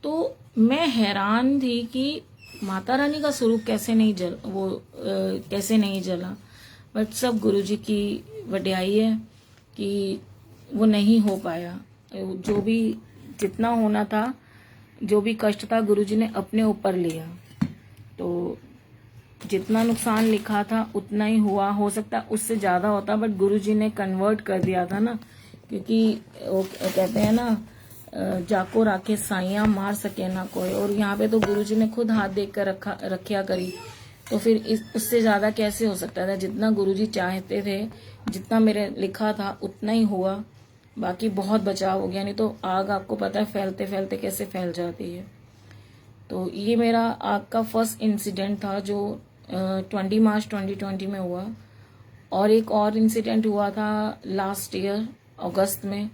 तो मैं हैरान थी कि माता रानी का स्वरूप कैसे नहीं जला। बट सब गुरुजी की वड्याई है कि वो नहीं हो पाया। जो भी जितना होना था, जो भी कष्ट था, गुरुजी ने अपने ऊपर लिया। तो जितना नुकसान लिखा था उतना ही हुआ, हो सकता है उससे ज्यादा होता, बट गुरुजी ने कन्वर्ट कर दिया था ना, क्योंकि वो कहते हैं ना, जाको राखे साइयां मार सके ना कोई। और यहाँ पे तो गुरुजी ने खुद हाथ देख कर रखा करी, तो फिर उससे ज्यादा कैसे हो सकता था। जितना गुरुजी चाहते थे, जितना मेरे लिखा था उतना ही हुआ, बाकी बहुत बचाव हो गया। नहीं तो आग आपको पता है फैलते फैलते कैसे फैल जाती है। तो ये मेरा आग का फर्स्ट इंसिडेंट था जो 20 मार्च 2020 में हुआ। और एक और इंसिडेंट हुआ था लास्ट ईयर अगस्त में,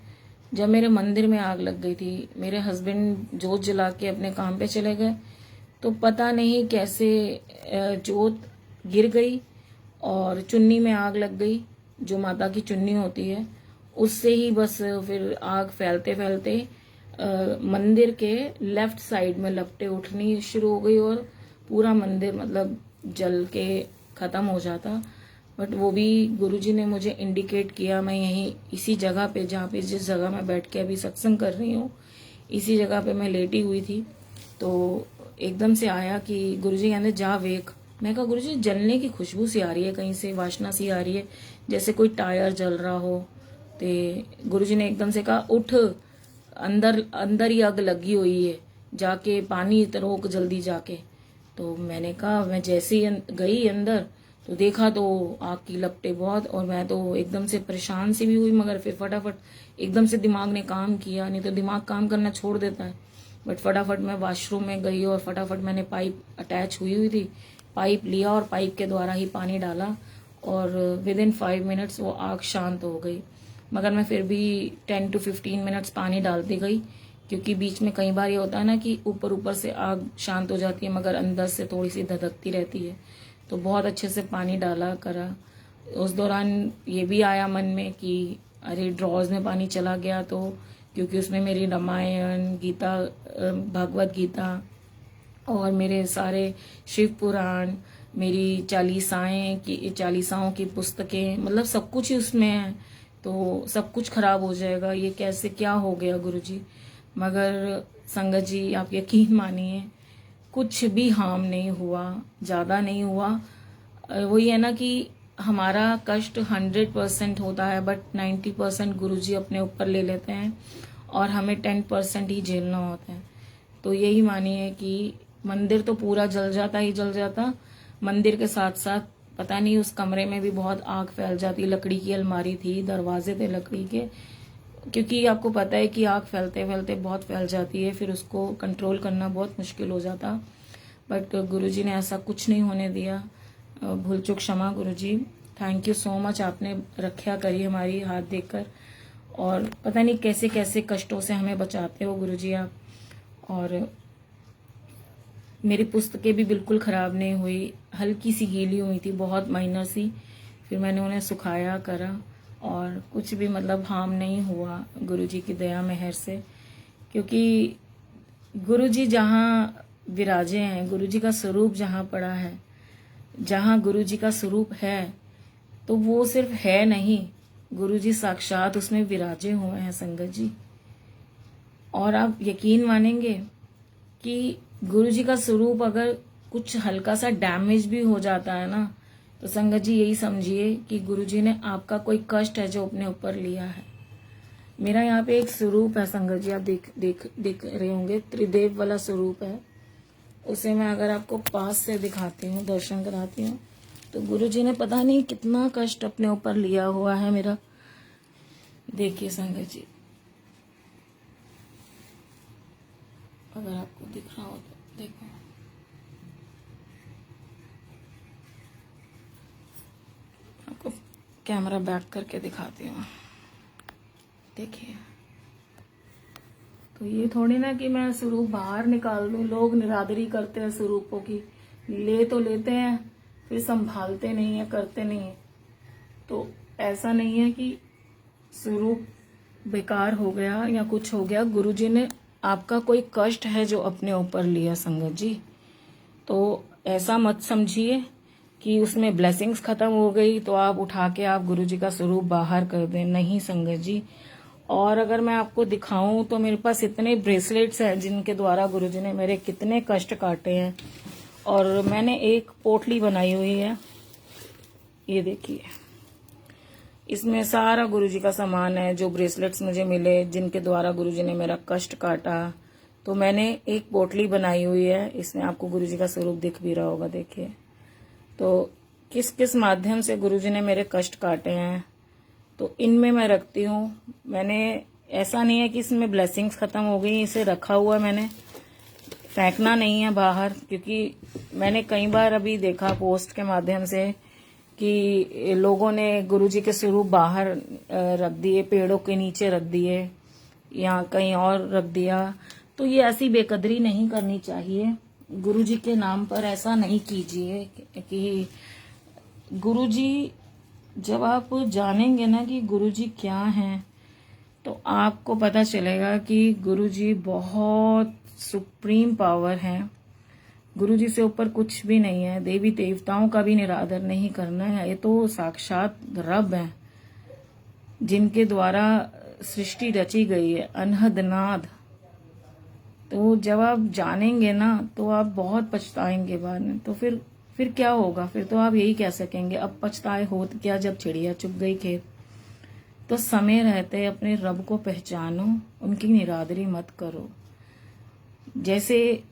जब मेरे मंदिर में आग लग गई थी। मेरे हस्बैंड जोत जला के अपने काम पे चले गए, तो पता नहीं कैसे जोत गिर गई और चुन्नी में आग लग गई, जो माता की चुन्नी होती है, उससे ही बस फिर आग फैलते फैलते मंदिर के लेफ्ट साइड में लपटें उठनी शुरू हो गई और पूरा मंदिर मतलब जल के खत्म हो जाता। बट वो भी गुरुजी ने मुझे इंडिकेट किया। मैं यहीं इसी जगह पे, जहाँ पे जिस जगह मैं बैठ के अभी सत्संग कर रही हूँ, इसी जगह पे मैं लेटी हुई थी, तो एकदम से आया कि गुरुजी कहते जा वेख। मैं कहा गुरुजी जलने की खुशबू सी आ रही है, कहीं से वासना सी आ रही है, जैसे कोई टायर जल रहा हो। तो गुरुजी ने एकदम से कहा उठ, अंदर अंदर ही आग लगी हुई है, जाके पानी रोक जल्दी जाके। तो मैंने कहा, मैं जैसे ही गई अंदर तो देखा तो आग की लपटें बहुत, और मैं तो एकदम से परेशान सी भी हुई, मगर फिर फटाफट एकदम से दिमाग ने काम किया, नहीं तो दिमाग काम करना छोड़ देता है। बट फटाफट मैं वॉशरूम में गई और फटाफट मैंने पाइप अटैच हुई थी, पाइप लिया और पाइप के द्वारा ही पानी डाला, और विद इन 5 मिनट्स वो आग शांत हो गई। मगर मैं फिर भी 10 to 15 मिनट्स पानी डालती गई, क्योंकि बीच में कई बार ये होता है ना कि ऊपर ऊपर से आग शांत हो जाती है मगर अंदर से थोड़ी सी धधकती रहती है। तो बहुत अच्छे से पानी डाला करा। उस दौरान ये भी आया मन में कि अरे ड्रॉज में पानी चला गया तो, क्योंकि उसमें मेरी रामायण, गीता, भगवत गीता और मेरे सारे शिव पुराण, मेरी चालीसाओं की पुस्तकें, मतलब सब कुछ ही उसमें है, तो सब कुछ खराब हो जाएगा, ये कैसे क्या हो गया गुरुजी। मगर संगत जी आप यकीन मानिए कुछ भी हार्म नहीं हुआ, ज्यादा नहीं हुआ। वही है ना कि हमारा कष्ट 100% होता है, बट 90% गुरुजी अपने ऊपर ले लेते हैं और हमें 10% ही झेलना होता है। तो यही मानिए कि मंदिर तो पूरा जल जाता ही जल जाता, मंदिर के साथ साथ पता नहीं उस कमरे में भी बहुत आग फैल जाती। लकड़ी की अलमारी थी, दरवाजे थे लकड़ी के, क्योंकि आपको पता है कि आग फैलते फैलते बहुत फैल जाती है, फिर उसको कंट्रोल करना बहुत मुश्किल हो जाता। बट गुरुजी ने ऐसा कुछ नहीं होने दिया। भूल चूक क्षमा गुरुजी, थैंक यू सो मच, आपने रक्षा करी हमारी हाथ देखकर, और पता नहीं कैसे कैसे कष्टों से हमें बचाते हो गुरुजी आप। और मेरी पुस्तकें भी बिल्कुल खराब नहीं हुई, हल्की सी गीली हुई थी, बहुत माइनर सी, फिर मैंने उन्हें सुखाया करा और कुछ भी मतलब हार्म नहीं हुआ गुरुजी की दया मेहर से। क्योंकि गुरुजी जहाँ विराजे हैं, गुरुजी का स्वरूप जहाँ पड़ा है, जहाँ गुरुजी का स्वरूप है, तो वो सिर्फ है नहीं, गुरुजी साक्षात उसमें विराजे हुए हैं संगत जी। और आप यकीन मानेंगे कि गुरुजी का स्वरूप अगर कुछ हल्का सा डैमेज भी हो जाता है ना, तो संगत जी यही समझिए कि गुरुजी ने आपका कोई कष्ट है जो अपने ऊपर लिया है। मेरा यहाँ पे एक स्वरूप है संगत जी, आप देख रहे होंगे, त्रिदेव वाला स्वरूप है। उसे मैं अगर आपको पास से दिखाती हूँ, दर्शन कराती हूँ, तो गुरुजी ने पता नहीं कितना कष्ट अपने ऊपर लिया हुआ है मेरा। देखिए संगत जी, अगर आपको दिख रहा हो तो देखो, आपको कैमरा बैक करके दिखाती हूँ, देखिए। तो ये थोड़ी ना कि मैं स्वरूप बाहर निकाल दूं, लोग निरादरी करते हैं स्वरूपों की, ले तो लेते हैं फिर संभालते नहीं है, करते नहीं है। तो ऐसा नहीं है कि स्वरूप बेकार हो गया या कुछ हो गया, गुरुजी ने आपका कोई कष्ट है जो अपने ऊपर लिया संगत जी। तो ऐसा मत समझिए कि उसमें ब्लेसिंग्स खत्म हो गई तो आप उठा के आप गुरुजी का स्वरूप बाहर कर दें, नहीं संगत जी। और अगर मैं आपको दिखाऊं तो मेरे पास इतने ब्रेसलेट्स हैं जिनके द्वारा गुरुजी ने मेरे कितने कष्ट काटे हैं, और मैंने एक पोटली बनाई हुई है, ये देखिए, इसमें सारा गुरुजी का सामान है। जो ब्रेसलेट्स मुझे मिले, जिनके द्वारा गुरुजी ने मेरा कष्ट काटा, तो मैंने एक पोटली बनाई हुई है। इसमें आपको गुरुजी का स्वरूप दिख भी रहा होगा, देखिए। तो किस किस माध्यम से गुरुजी ने मेरे कष्ट काटे हैं, तो इनमें मैं रखती हूँ। मैंने, ऐसा नहीं है कि इसमें ब्लेसिंग्स खत्म हो गई, इसे रखा हुआ मैंने, फेंकना नहीं है बाहर। क्योंकि मैंने कई बार अभी देखा पोस्ट के माध्यम से कि लोगों ने गुरुजी के स्वरूप बाहर रख दिए, पेड़ों के नीचे रख दिए या कहीं और रख दिया। तो ये ऐसी बेकदरी नहीं करनी चाहिए। गुरुजी के नाम पर ऐसा नहीं कीजिए कि गुरुजी, जब आप जानेंगे ना कि गुरुजी क्या हैं, तो आपको पता चलेगा कि गुरुजी बहुत सुप्रीम पावर है। गुरुजी से ऊपर कुछ भी नहीं है। देवी देवताओं का भी निरादर नहीं करना है। ये तो साक्षात रब है, जिनके द्वारा सृष्टि रची गई है, अनहद नाद। तो जब आप जानेंगे ना, तो आप बहुत पछताएंगे बाद में। तो फिर क्या होगा? फिर तो आप यही कह सकेंगे, अब पछताए होत क्या जब चिड़िया चुग गई खेत। तो समय रहते अपने रब को पहचानो, उनकी निरादरी मत करो। जैसे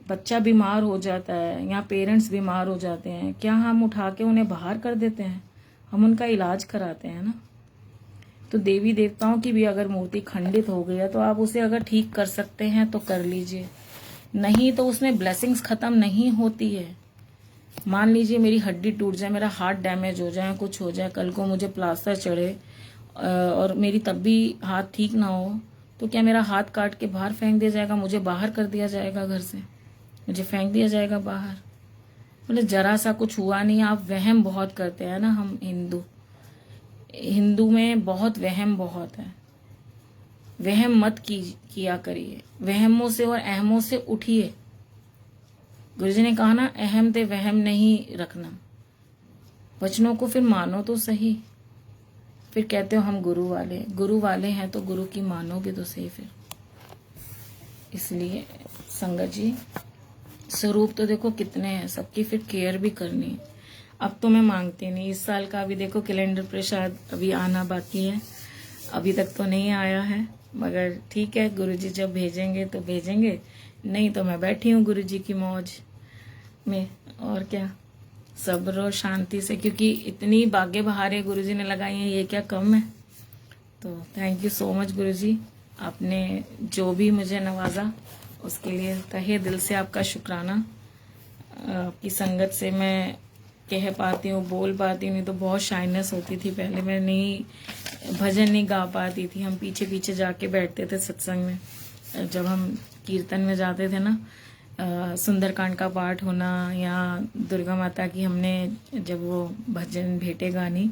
बच्चा बीमार हो जाता है या पेरेंट्स बीमार हो जाते हैं, क्या हम उठा के उन्हें बाहर कर देते हैं? हम उनका इलाज कराते हैं ना। तो देवी देवताओं की भी अगर मूर्ति खंडित हो गई है, तो आप उसे अगर ठीक कर सकते हैं तो कर लीजिए, नहीं तो उसमें ब्लेसिंग्स खत्म नहीं होती है। मान लीजिए मेरी हड्डी टूट जाए, मेरा हाथ डैमेज हो जाए, कुछ हो जाए, कल को मुझे प्लास्टर चढ़े और मेरी तब भी हाथ ठीक ना हो, तो क्या मेरा हाथ काट के बाहर फेंक दिया जाएगा? मुझे बाहर कर दिया जाएगा घर से, मुझे फेंक दिया जाएगा बाहर? मतलब जरा सा कुछ हुआ नहीं। आप वहम बहुत करते हैं ना। हम हिंदू में बहुत वहम बहुत है। वहम मत किया करिए। वहमों से और अहमों से उठिए। गुरुजी ने कहा ना, अहम ते वहम नहीं रखना। वचनों को फिर मानो तो सही। फिर कहते हो हम गुरु वाले हैं, तो गुरु की मानोगे तो सही। फिर इसलिए संगत जी, स्वरूप तो देखो कितने हैं, सबकी फिर केयर भी करनी है। अब तो मैं मांगती नहीं। इस साल का अभी देखो कैलेंडर पे शायद अभी आना बाकी है, अभी तक तो नहीं आया है, मगर ठीक है, गुरुजी जब भेजेंगे तो भेजेंगे, नहीं तो मैं बैठी हूँ गुरुजी की मौज में। और क्या, सब्र और शांति से, क्योंकि इतनी बागे बहारे गुरुजी ने लगाई हैं, ये क्या कम है। तो थैंक यू सो मच गुरुजी, आपने जो भी मुझे नवाजा उसके लिए तहे दिल से आपका शुक्राना। आपकी संगत से मैं कह पाती हूँ, बोल पाती हूँ, नहीं तो बहुत शाइनेस होती थी पहले। मैं नहीं भजन नहीं गा पाती थी। हम पीछे पीछे जाके बैठते थे सत्संग में, जब हम कीर्तन में जाते थे ना, सुंदरकांड का पाठ होना या दुर्गा माता की, हमने जब वो भजन भेंटे गानी,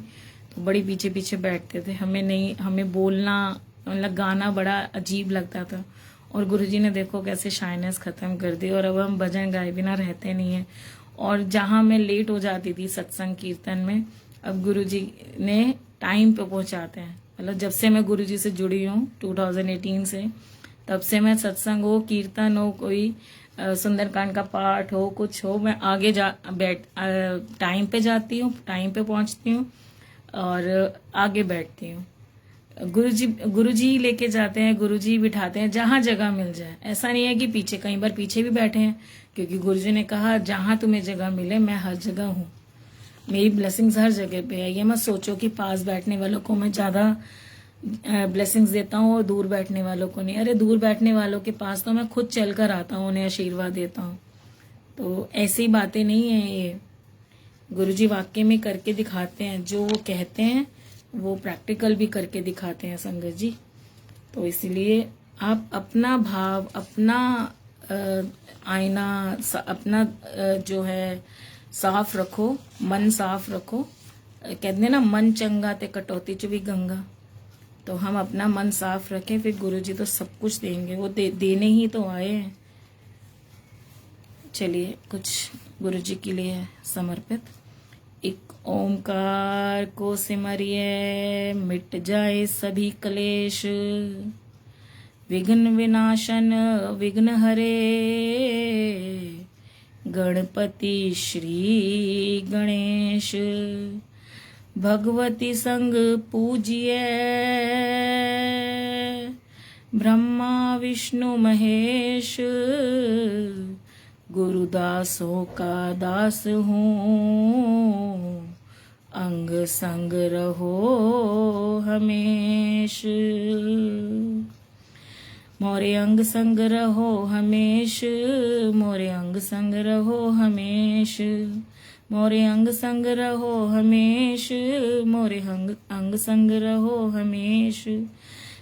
तो बड़ी पीछे पीछे बैठते थे। हमें बोलना, मतलब गाना बड़ा अजीब लगता था। और गुरुजी ने देखो कैसे शाइनेस खत्म कर दी, और अब हम भजन गाए बिना रहते नहीं है। और जहां मैं लेट हो जाती थी सत्संग कीर्तन में, अब गुरुजी ने टाइम पे पहुंचाते हैं। मतलब जब से मैं गुरुजी से जुड़ी हूँ 2018 से, तब से मैं सत्संग हो, कीर्तन हो, कोई सुंदरकांड का पाठ हो, कुछ हो, मैं आगे टाइम पे जाती हूँ, टाइम पे पहुंचती हूँ और आगे बैठती हूँ। गुरुजी लेके जाते हैं, गुरुजी बिठाते हैं जहां जगह मिल जाए। ऐसा नहीं है कि पीछे, कई बार पीछे भी बैठे हैं, क्योंकि गुरुजी ने कहा जहां तुम्हें जगह मिले, मैं हर जगह हूँ, मेरी ब्लेसिंग्स हर जगह पे है। ये मत सोचो कि पास बैठने वालों को मैं ज्यादा ब्लेसिंग्स देता हूँ और दूर बैठने वालों को नहीं। अरे दूर बैठने वालों के पास तो मैं खुद चल कर आता हूँ, उन्हें आशीर्वाद देता हूँ। तो ऐसी बातें नहीं है ये। गुरुजी वाकई में करके दिखाते हैं, जो वो कहते हैं वो प्रैक्टिकल भी करके दिखाते हैं संगत जी। तो इसलिए आप अपना भाव, अपना आईना, अपना जो है साफ रखो, मन साफ रखो। कहते हैं ना, मन चंगा ते कटौती च भी गंगा। तो हम अपना मन साफ रखें, फिर गुरुजी तो सब कुछ देंगे। वो देने ही तो आए हैं। चलिए कुछ गुरुजी के लिए समर्पित। एक ओमकार को सिमरिए, मिट जाए सभी क्लेश, विघ्न विनाशन विघ्न हरे, गणपति श्री गणेश। भगवती संग पूजिए, ब्रह्मा विष्णु महेश। गुरुदासों का दास हूँ, अंग संग रहो हमेश। मोरे अंग संग रहो हमेश, मोरे अंग संग रहो हमेश। मोरे अंग संग रहो हमेश, मोरे अंग संग रहो हमेश।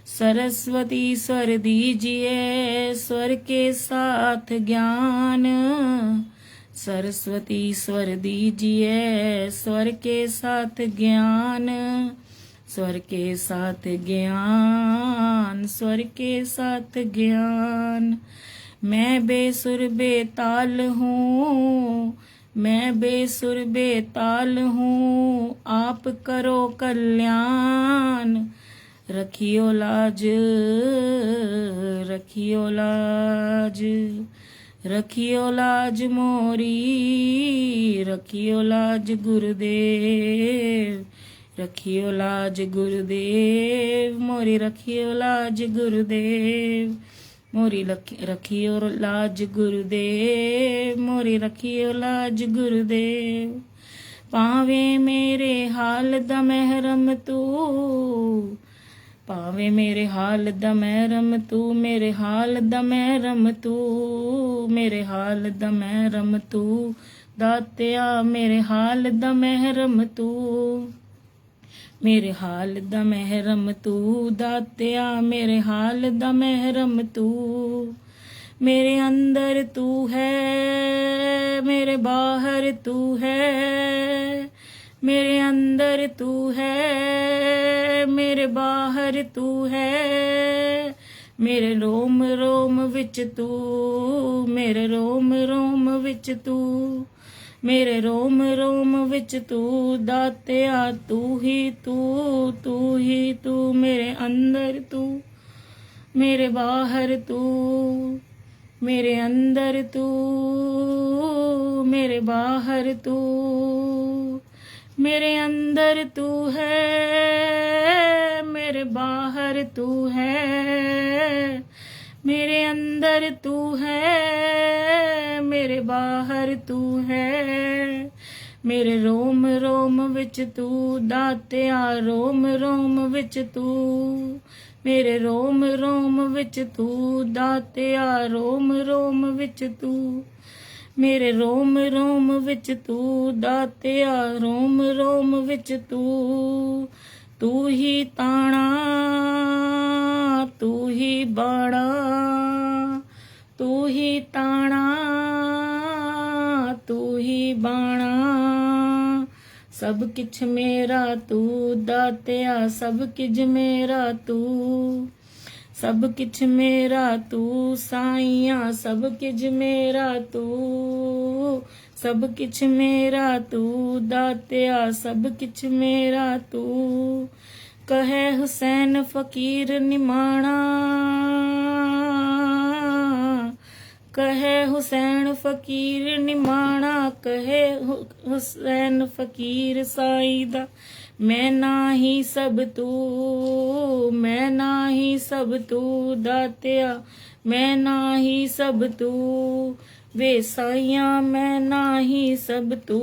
सरस्वती स्वर दीजिए, स्वर के साथ ज्ञान। सरस्वती स्वर दीजिए, स्वर के साथ ज्ञान। स्वर के साथ ज्ञान, स्वर के साथ ज्ञान। मैं बेसुर बेताल हूँ, मैं बेसुर बेताल हूँ, आप करो कल्याण। रखियो लाज, रखियो लाज, रखियो लाज मोरी। रखियो लाज गुरुदेव, रखियो लाज गुरुदेव मोरी। रखियो लाज गुरुदेव मोरी। रखियो लाज गुरुदेव मोरी। रखियो लाज गुरुदेव। पावे मेरे हाल दा महरम तू, पावे मेरे हाल दा महरम तू। मेरे हाल दा महरम तू, मेरे हाल दा महरम तू। दातिया मेरे हाल दा महरम तू, मेरे हाल दा महरम तू। दातिया मेरे हाल दा महरम तू। मेरे अंदर तू है, मेरे बाहर तू है। मेरे अंदर तू है, मेरे बाहर तू है। मेरे रोम रोम विच तू, मेरे रोम रोम विच तू। मेरे रोम रोम विच तू। दातिया तू ही तू, तू ही तू। मेरे अंदर तू, मेरे बाहर तू। मेरे अंदर तू, मेरे बाहर तू। मेरे अंदर तू है, मेरे बाहर तू है। मेरे अंदर तू है, मेरे बाहर तू है। मेरे रोम रोम विच तू। दातिया रोम रोम विच तू। मेरे रोम रोम विच तू। दातिया रोम रोम विच तू। मेरे रोम रोम विच तू। दातिया रोम रोम विच तू। तू ही ताना, तू ही बाड़ा। तू ही ताना, तू ही बाणा। सब किछ मेरा तू। दातिया सब किछ मेरा तू। सब किछ मेरा तू। साईया सब किछ मेरा तू। सब किछ मेरा तू। दातिया सब किछ मेरा तू। कहे हुसैन फकीर निमाणा, कहे हुसैन फकीर निमाणा। कहे हुसैन फकीर साईं दा मैं नाही सब तू। मैं नाही सब तू। दातिया मैं नाही सब तू। वे साईया मैं नाही सब तू।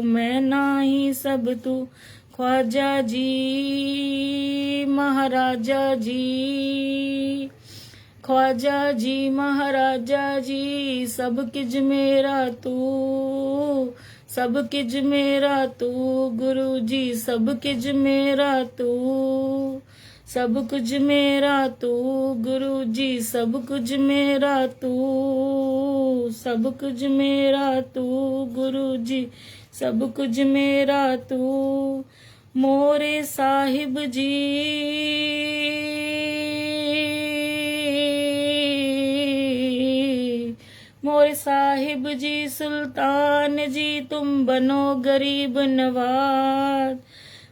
मैं नाही सब तू। ख्वाजा जी महाराजा जी, ख्वाजा जी महाराजा जी। सब किज मेरा तू, सब किज मेरा तू। गुरु जी सब किज मेरा तू। सब कुछ मेरा तू। गुरु जी सब कुछ मेरा तू। सब कुछ मेरा तू। गुरु जी सब कुछ मेरा तू। मोरे साहिब जी, मोरे साहिब जी सुल्तान जी तुम बनो गरीब नवाज।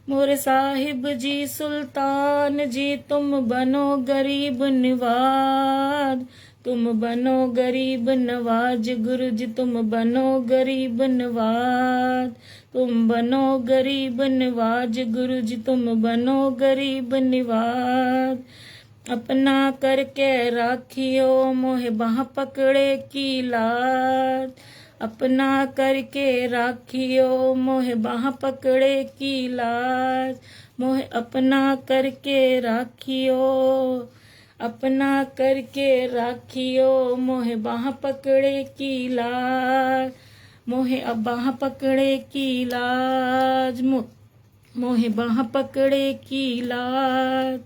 मोरे साहिब जी सुल्तान जी तुम बनो गरीब नवाज। तुम बनो गरीब नवाज गुरु जी, तुम बनो गरीब नवाज, तुम बनो गरीब नवाज गुरु जी, तुम बनो गरीब नवाज। अपना करके राखियो मोहे बाह पकड़े की लाज, अपना करके राखियो मोहे बाह पकड़े की लाज, मोहे अपना करके राखियो, अपना करके राखियो मोहे बाह पकड़े की लाज, मोहे अब बाह पकड़े की लाज, मोहे बाह पकड़े की लाज।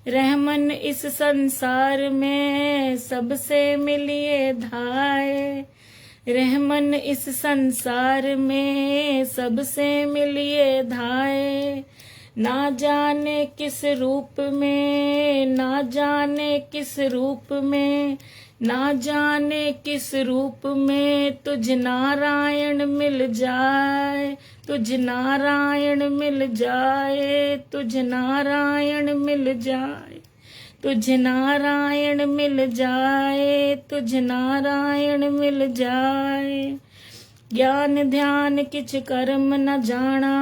रहमन इस संसार में सबसे मिलिए धाए, रहमन इस संसार में सबसे मिलिए धाए। ना जाने किस रूप में, ना जाने किस रूप में, ना जाने किस रूप में तुझ नारायण मिल जाए, तुझ नारायण मिल जाए, तुझ नारायण मिल जाए, तुझ नारायण मिल जाए, तुझ नारायण मिल जाए। ज्ञान ध्यान किछ कर्म न जाना,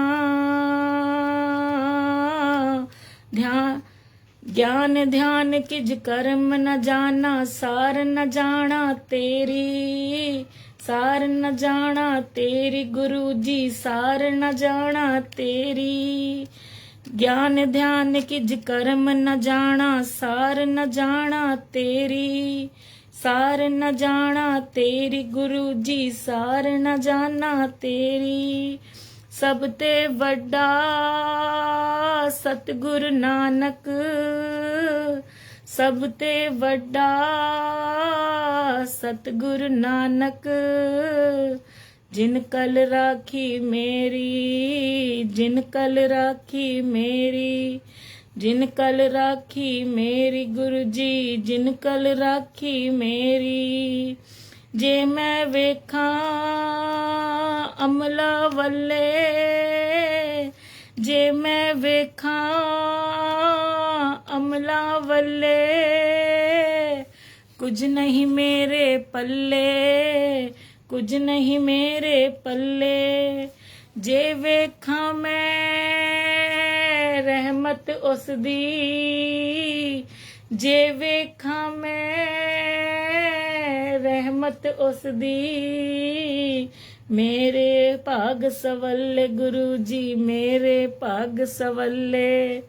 ज्ञान ध्यान किछ कर्म न जाना, सार न जाना तेरी, सार न जाना तेरी गुरु जी, सार न जाना तेरी। ज्ञान ध्यान किछ कर्म न जाना, सार न जाना तेरी, सार न जाना तेरी गुरु जी, सार न जाना तेरी। सब ते वड्डा सतगुरु नानक, सब ते वड्डा सतगुरु नानक। जिन कल राखी मेरी, जिन कल राखी मेरी, जिन कल राखी मेरी गुरु जी, जिन कल राखी मेरी। जे मैं वेखा अमला वल्ले, जे मैं वेखा अमला वल्ले, कुछ नहीं मेरे पल्ले, कुछ नहीं मेरे पल्ले। जे वेखा मैं रहमत उस दी, जे वेखा मैं रहमत उस दी। मेरे भाग सवल्ले गुरु जी, मेरे भाग सवल्ले।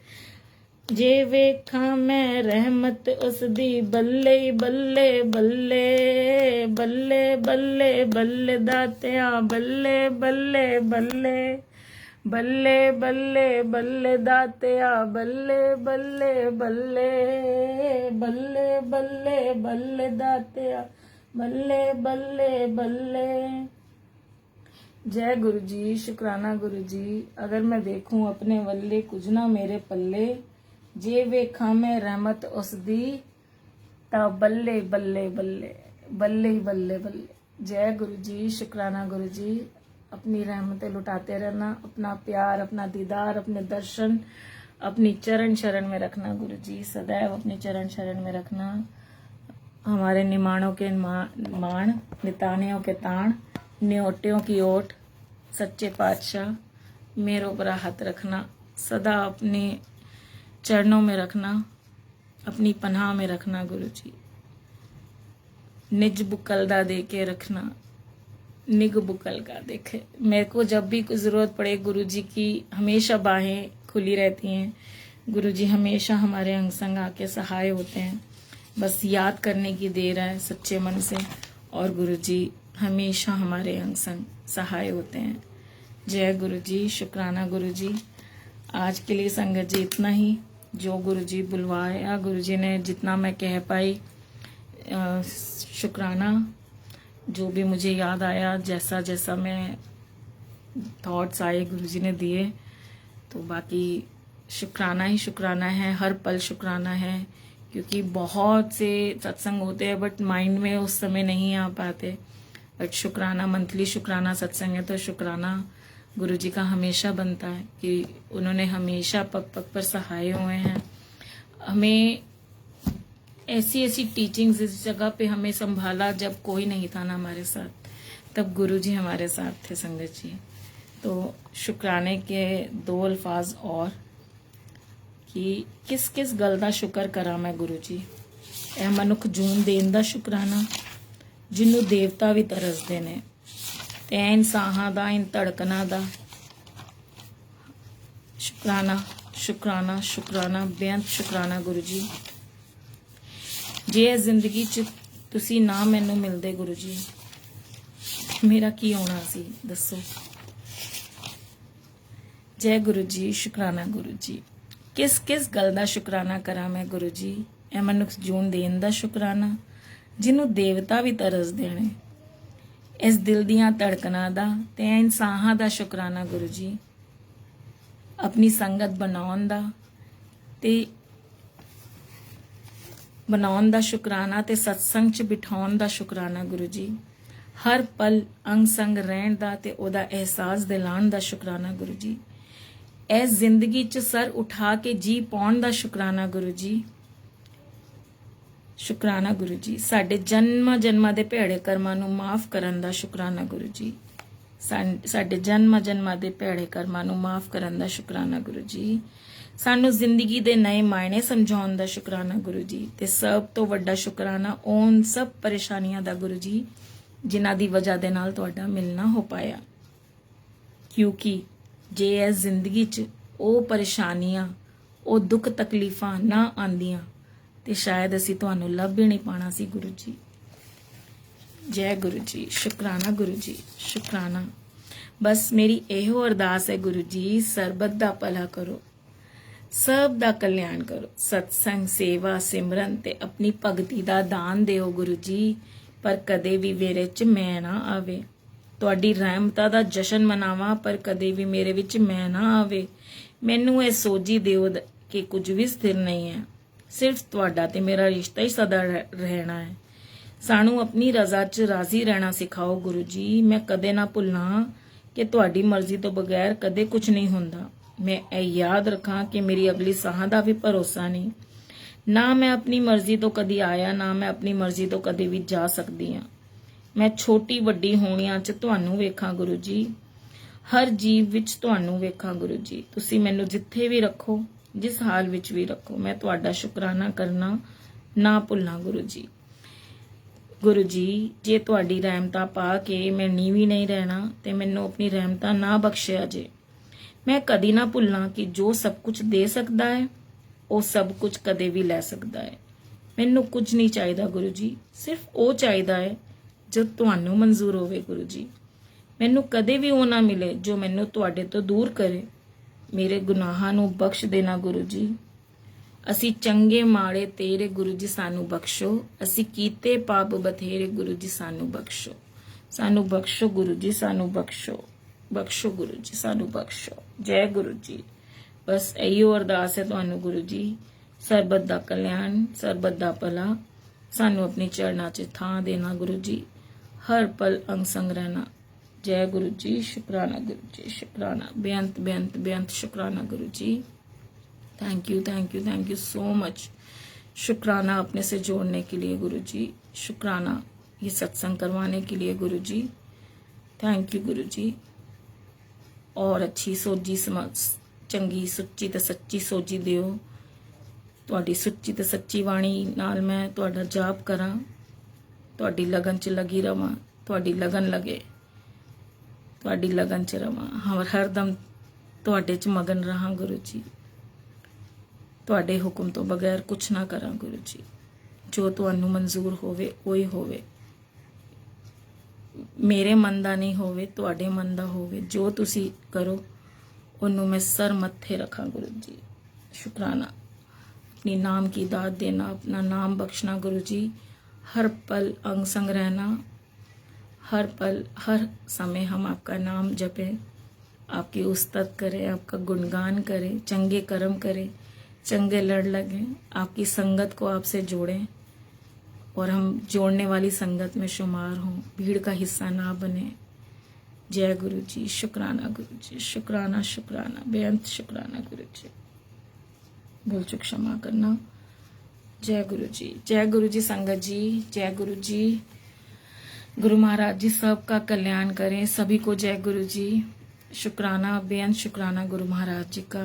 जे वेखा मैं रहमत उस दी, बल्ले बल्ले बल्ले, बल्ले बल्ले बल्ले दातिया, बल्ले बल्ले बल्ले, बल्ले बल्ले बल्ले दातिया, बल्ले बल्ले बल्ले, बल्ले बल्ले बल्ले दातिया, बल्ले बल्ले बल्ले। जय गुरु जी, शुक्राना गुरु जी। अगर मैं देखूं अपने वल्ले, कुछ ना मेरे पल्ले। जे वेखा मैं रहमत उस दी, ता बल्ले बल्ले बल्ले, बल्ले ही बल्ले बल्ले। जय गुरु जी, शुक्राना गुरु जी। अपनी रहमतें लुटाते रहना, अपना प्यार, अपना दीदार, अपने दर्शन अपनी चरण शरण में रखना गुरु जी, सदैव अपने चरण शरण में रखना। हमारे निमाणों के माण, नितानियों के ताण, न्योटियों की ओट, सच्चे पातशाह मेरे ऊपर हाथ रखना, सदा अपने चरणों में रखना, अपनी पनाह में रखना गुरु जी। निज बुकलदा दे के रखना, निग बुकल का देखे। मेरे को जब भी कुछ जरूरत पड़े गुरु जी की, हमेशा बाहें खुली रहती हैं। गुरु जी हमेशा हमारे अंग संग आके सहाय होते हैं। बस याद करने की देर है सच्चे मन से, और गुरु जी हमेशा हमारे अंग संग सहाय होते हैं। जय गुरु जी, शुक्राना गुरु जी। आज के लिए संगत जी इतना ही। जो गुरु जी बुलवाया, गुरु जी ने जितना मैं कह पाई, शुक्राना। जो भी मुझे याद आया, जैसा जैसा मैं थॉट्स आए गुरु जी ने दिए, तो बाकी शुक्राना ही शुक्राना है, हर पल शुक्राना है। क्योंकि बहुत से सत्संग होते हैं बट माइंड में उस समय नहीं आ पाते। बट शुक्राना, मंथली शुक्राना सत्संग है, तो शुक्राना गुरु जी का हमेशा बनता है कि उन्होंने हमेशा पग पग पर सहाय हुए हैं। हमें ऐसी ऐसी टीचिंग्स इस जगह पे हमें संभाला जब कोई नहीं था ना हमारे साथ, तब गुरु जी हमारे साथ थे संगत जी। तो शुक्राने के दो अल्फाज और कि किस किस गल का शुक्र करा मैं गुरु जी। ए मनुख जून देन दा शुकराना जिन्हों देवता भी तरसते ने, ते इंसाहां दा इन धड़कना दा शुकराना शुकराना शुकराना बेअंत शुकराना गुरु जी। जे जिंदगी च तुसी ना मैनू मिलदे गुरु जी, मेरा की होना सी दसो। जय गुरु जी, शुकराना गुरु जी। किस किस गल दा शुकराना करा मैं गुरु जी। ए मनुख जून देन दा शुकराना जिन्हों देवता भी तरसदे ने, इस दिल दियां धड़कना दा ते इंसाहां दा शुकराना गुरु जी। अपनी संगत बनाउण दा ते बनाउण दा शुकराना ते सत्संग च बिठाउण दा शुकराना गुरु जी। हर पल अंग संग रहण दा ते ओदा एहसास दिलाउण दा शुकराना गुरु जी। इस जिंदगी च सर उठा के जी पाउण दा शुकराना गुरु जी। शुकराना गुरु जी। साडे जन्मां दे भैड़े कर्मां नूं माफ करन दा शुकराना गुरु जी। साडे जन्मां दे भैड़े कर्मां नूं माफ करन दा शुकराना गुरु जी। सानू जिंदगी दे नए मायने समझाउण दा शुकराना गुरु जी। ते सब तो वड्डा शुकराना उन सब परेशानियां दा गुरु जी जिन्हां दी वजह दे नाल तुहाडा मिलना हो पाया। क्योंकि जे इस जिंदगी च ओ परेशानियां ओ दुख तकलीफां ना आंदियां ते शायद असी तुहानू लभ भी नहीं पाना सी गुरु जी। जय गुरु जी, शुकराना गुरु जी, शुकराना। बस मेरी एहो अरदास है गुरु जी, सरबत दा भला करो, सब दा कल्याण करो, सत्संग सेवा सिमरन ते अपनी भगती दा दान दिओ गुरु जी। पर कदे भी मेरे च मैं ना आवे, तुहाडी रहमतां दा जशन मनावां पर कदे भी मेरे विच मैं ना आवे। मैनू ये सोझी दिओ कि कुछ भी स्थिर नहीं है, सिर्फ तुहाडा ते मेरा रिश्ता ही सदा रहना है। सानू अपनी रजा च राजी रहना सिखाओ गुरु जी। मैं कदे ना भुलना कि तुहाडी मर्जी तो बगैर कदे कुछ नहीं हुंदा। मैं ये याद रखां कि मेरी अगली साह दा भी भरोसा नहीं, ना मैं अपनी मर्जी तो कदी आया, ना मैं अपनी मर्जी तो कदी भी जा सकदी हां। मैं छोटी वड्डी होणियां च तुहानू वेखां गुरु जी, हर जीव विच तुहानू वेखां गुरु जी। तुसी मैनू जिथे भी रखो, जिस हाल विच भी रखो, मैं तुहाडा शुकराना करना ना भुलना गुरु जी। गुरु जी, जे तुहाडी रहमतां पा के मैं नीवी नहीं रहना ते मैनू अपनी रहमतां ना बख्शिया जे। मैं कदी ना भुलना कि जो सब कुछ दे सकदा है वो सब कुछ कदे भी लै सकदा है। मैनू कुछ नहीं चाहिदा गुरु जी, सिर्फ वो चाहिदा है जो तुहानू मंजूर होवे गुरु जी। मैनू कदे भी वो ना मिले जो मैनू तुहाडे तो दूर करे। मेरे गुनाहां नू बख्श देना गुरु जी। असी चंगे माड़े तेरे गुरु जी सानू बख्शो, असी कीते पाप बथेरे गुरु जी सानू बख्शो। सानू बख्शो गुरु जी, सानू बख्शो, बख्शो गुरु जी, सानू बख्शो। जय गुरु जी। बस इहो अरदास है तुहानू गुरु जी, सरबत दा कल्याण, सरबत दा भला, सानू अपनी चरणा च थां देना गुरु जी, हर पल अंग संग रहना। जय गुरु जी, शुकराना गुरु जी, शुकराना, बेअंत बेअंत बेअंत शुकराना guru ji. Thank you thank you thank you so much. शुकराना अपने से जोड़ने के लिए गुरु जी, शुकराना ये सत्संग करवाने के लिए गुरु जी। थैंक यू गुरु जी। और अच्छी सोझी समझ, चंगी सुच्ची ते सच्ची सोझी दिओ। तुहाडी सुच्ची ते सच्ची वाणी नाल मैं तुहाडा जाप करां, तुहाडी लगन च लगी रवां, तुहाडी लगन लगे, तुहाडी लगन च रवां, हरदम तुहाडे च मगन रहां गुरु जी। तुहाडे हुक्म तो बगैर कुछ ना करां गुरु जी। जो तुहानू मंजूर होवे ओही होवे, मेरे मन दा नहीं होवे, तुहाडे मन दा होवे। जो तुसी करो उन्नू मैं सर मत्थे रखां गुरु जी। शुकराना। अपनी नाम की दात देना, अपना नाम बख्शना गुरु जी, हर पल अंग संग रहना, हर पल हर समय हम आपका नाम जपें, आपकी उस्तत करें, आपका गुणगान करें, चंगे कर्म करें, चंगे लड़ लगें, आपकी संगत को आपसे जोड़ें और हम जोड़ने वाली संगत में शुमार हों, भीड़ का हिस्सा ना बने। जय गुरु जी, शुकराना गुरु जी, शुकराना शुकराना, बेअंत शुकराना गुरु जी। भूल चूक क्षमा करना। जय गुरु जी, जय गुरु जी संगत जी, जय गुरु जी। गुरु महाराज जी सबका कल्याण करें, सभी को जय गुरु जी। शुक्राना, बेअंत शुक्राना गुरु महाराज जी का।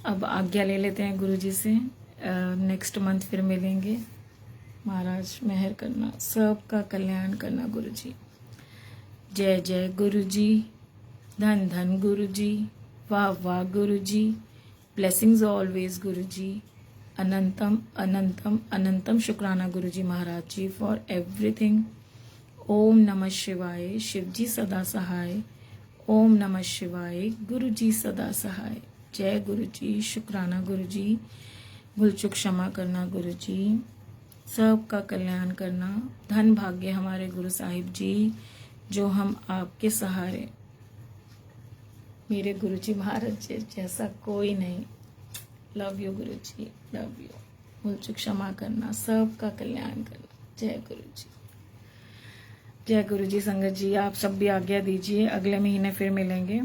अब आज्ञा ले लेते हैं गुरु जी से, नेक्स्ट मंथ फिर मिलेंगे। महाराज मेहर करना, सबका कल्याण करना गुरु जी। जय जय गुरु जी, धन धन गुरु जी, वाह वाह गुरु जी, ब्लेसिंग्स ऑलवेज गुरु जी। अनंतम अनंतम अनंतम शुक्राना गुरु जी महाराज जी फॉर एवरीथिंग। ओम नमः शिवाय, शिव जी सदा सहाय। ओम नमः शिवाय, गुरु जी सदा सहाय। जय गुरु जी, शुक्राना गुरु जी, भूल चूक क्षमा करना गुरु जी, सबका कल्याण करना। धन भाग्य हमारे गुरु साहिब जी, जो हम आपके सहारे। मेरे गुरु जी महाराज जी जैसा कोई नहीं। Love you Guru ji, love you. भूल चूक क्षमा करना, सबका कल्याण करना। जय गुरु जी, जय गुरु जी संगत जी। आप सब भी आज्ञा दीजिए, अगले महीने फिर मिलेंगे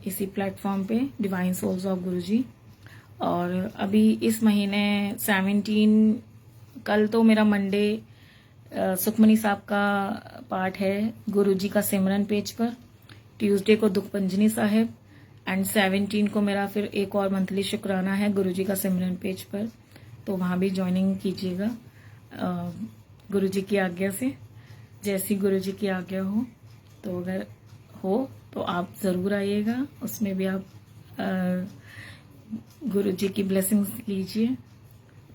इसी प्लेटफॉर्म पे, डिवाइन सोल्स ऑफ गुरु जी। और अभी इस महीने 17, कल तो मेरा मंडे सुखमनी साहब का पाठ है गुरु जी का सिमरन पेज पर, ट्यूसडे को दुखपंजनी साहिब, एंड 17 को मेरा फिर एक और मंथली शुक्राना है गुरु जी का सिमरन पेज पर, तो वहां भी ज्वाइनिंग कीजिएगा गुरु जी की आज्ञा से। जैसी गुरु जी की आज्ञा हो, तो अगर हो तो आप जरूर आइएगा, उसमें भी आप गुरु जी की ब्लेसिंग्स लीजिए।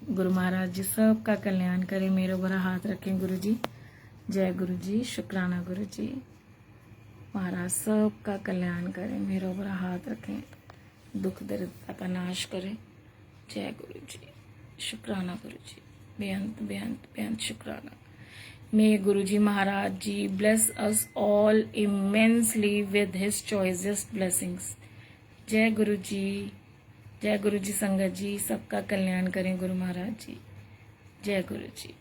गुरु महाराज जी सबका कल्याण करें, मेरे ऊपर हाथ रखें गुरु जी। जय गुरु जी, शुक्राना गुरु जी। महाराज सबका कल्याण करें, मेरे ऊपर हाथ रखें, दुख दरिद्रता का नाश करें। जय गुरु जी, शुक्राना गुरु जी, बेअंत बेअंत बेअंत शुक्राना। May Guruji Maharaj Ji bless us all immensely with his choicest blessings. जय गुरु जी, जय गुरु जी संगत जी, सबका कल्याण करें गुरु महाराज जी। जय गुरु जी।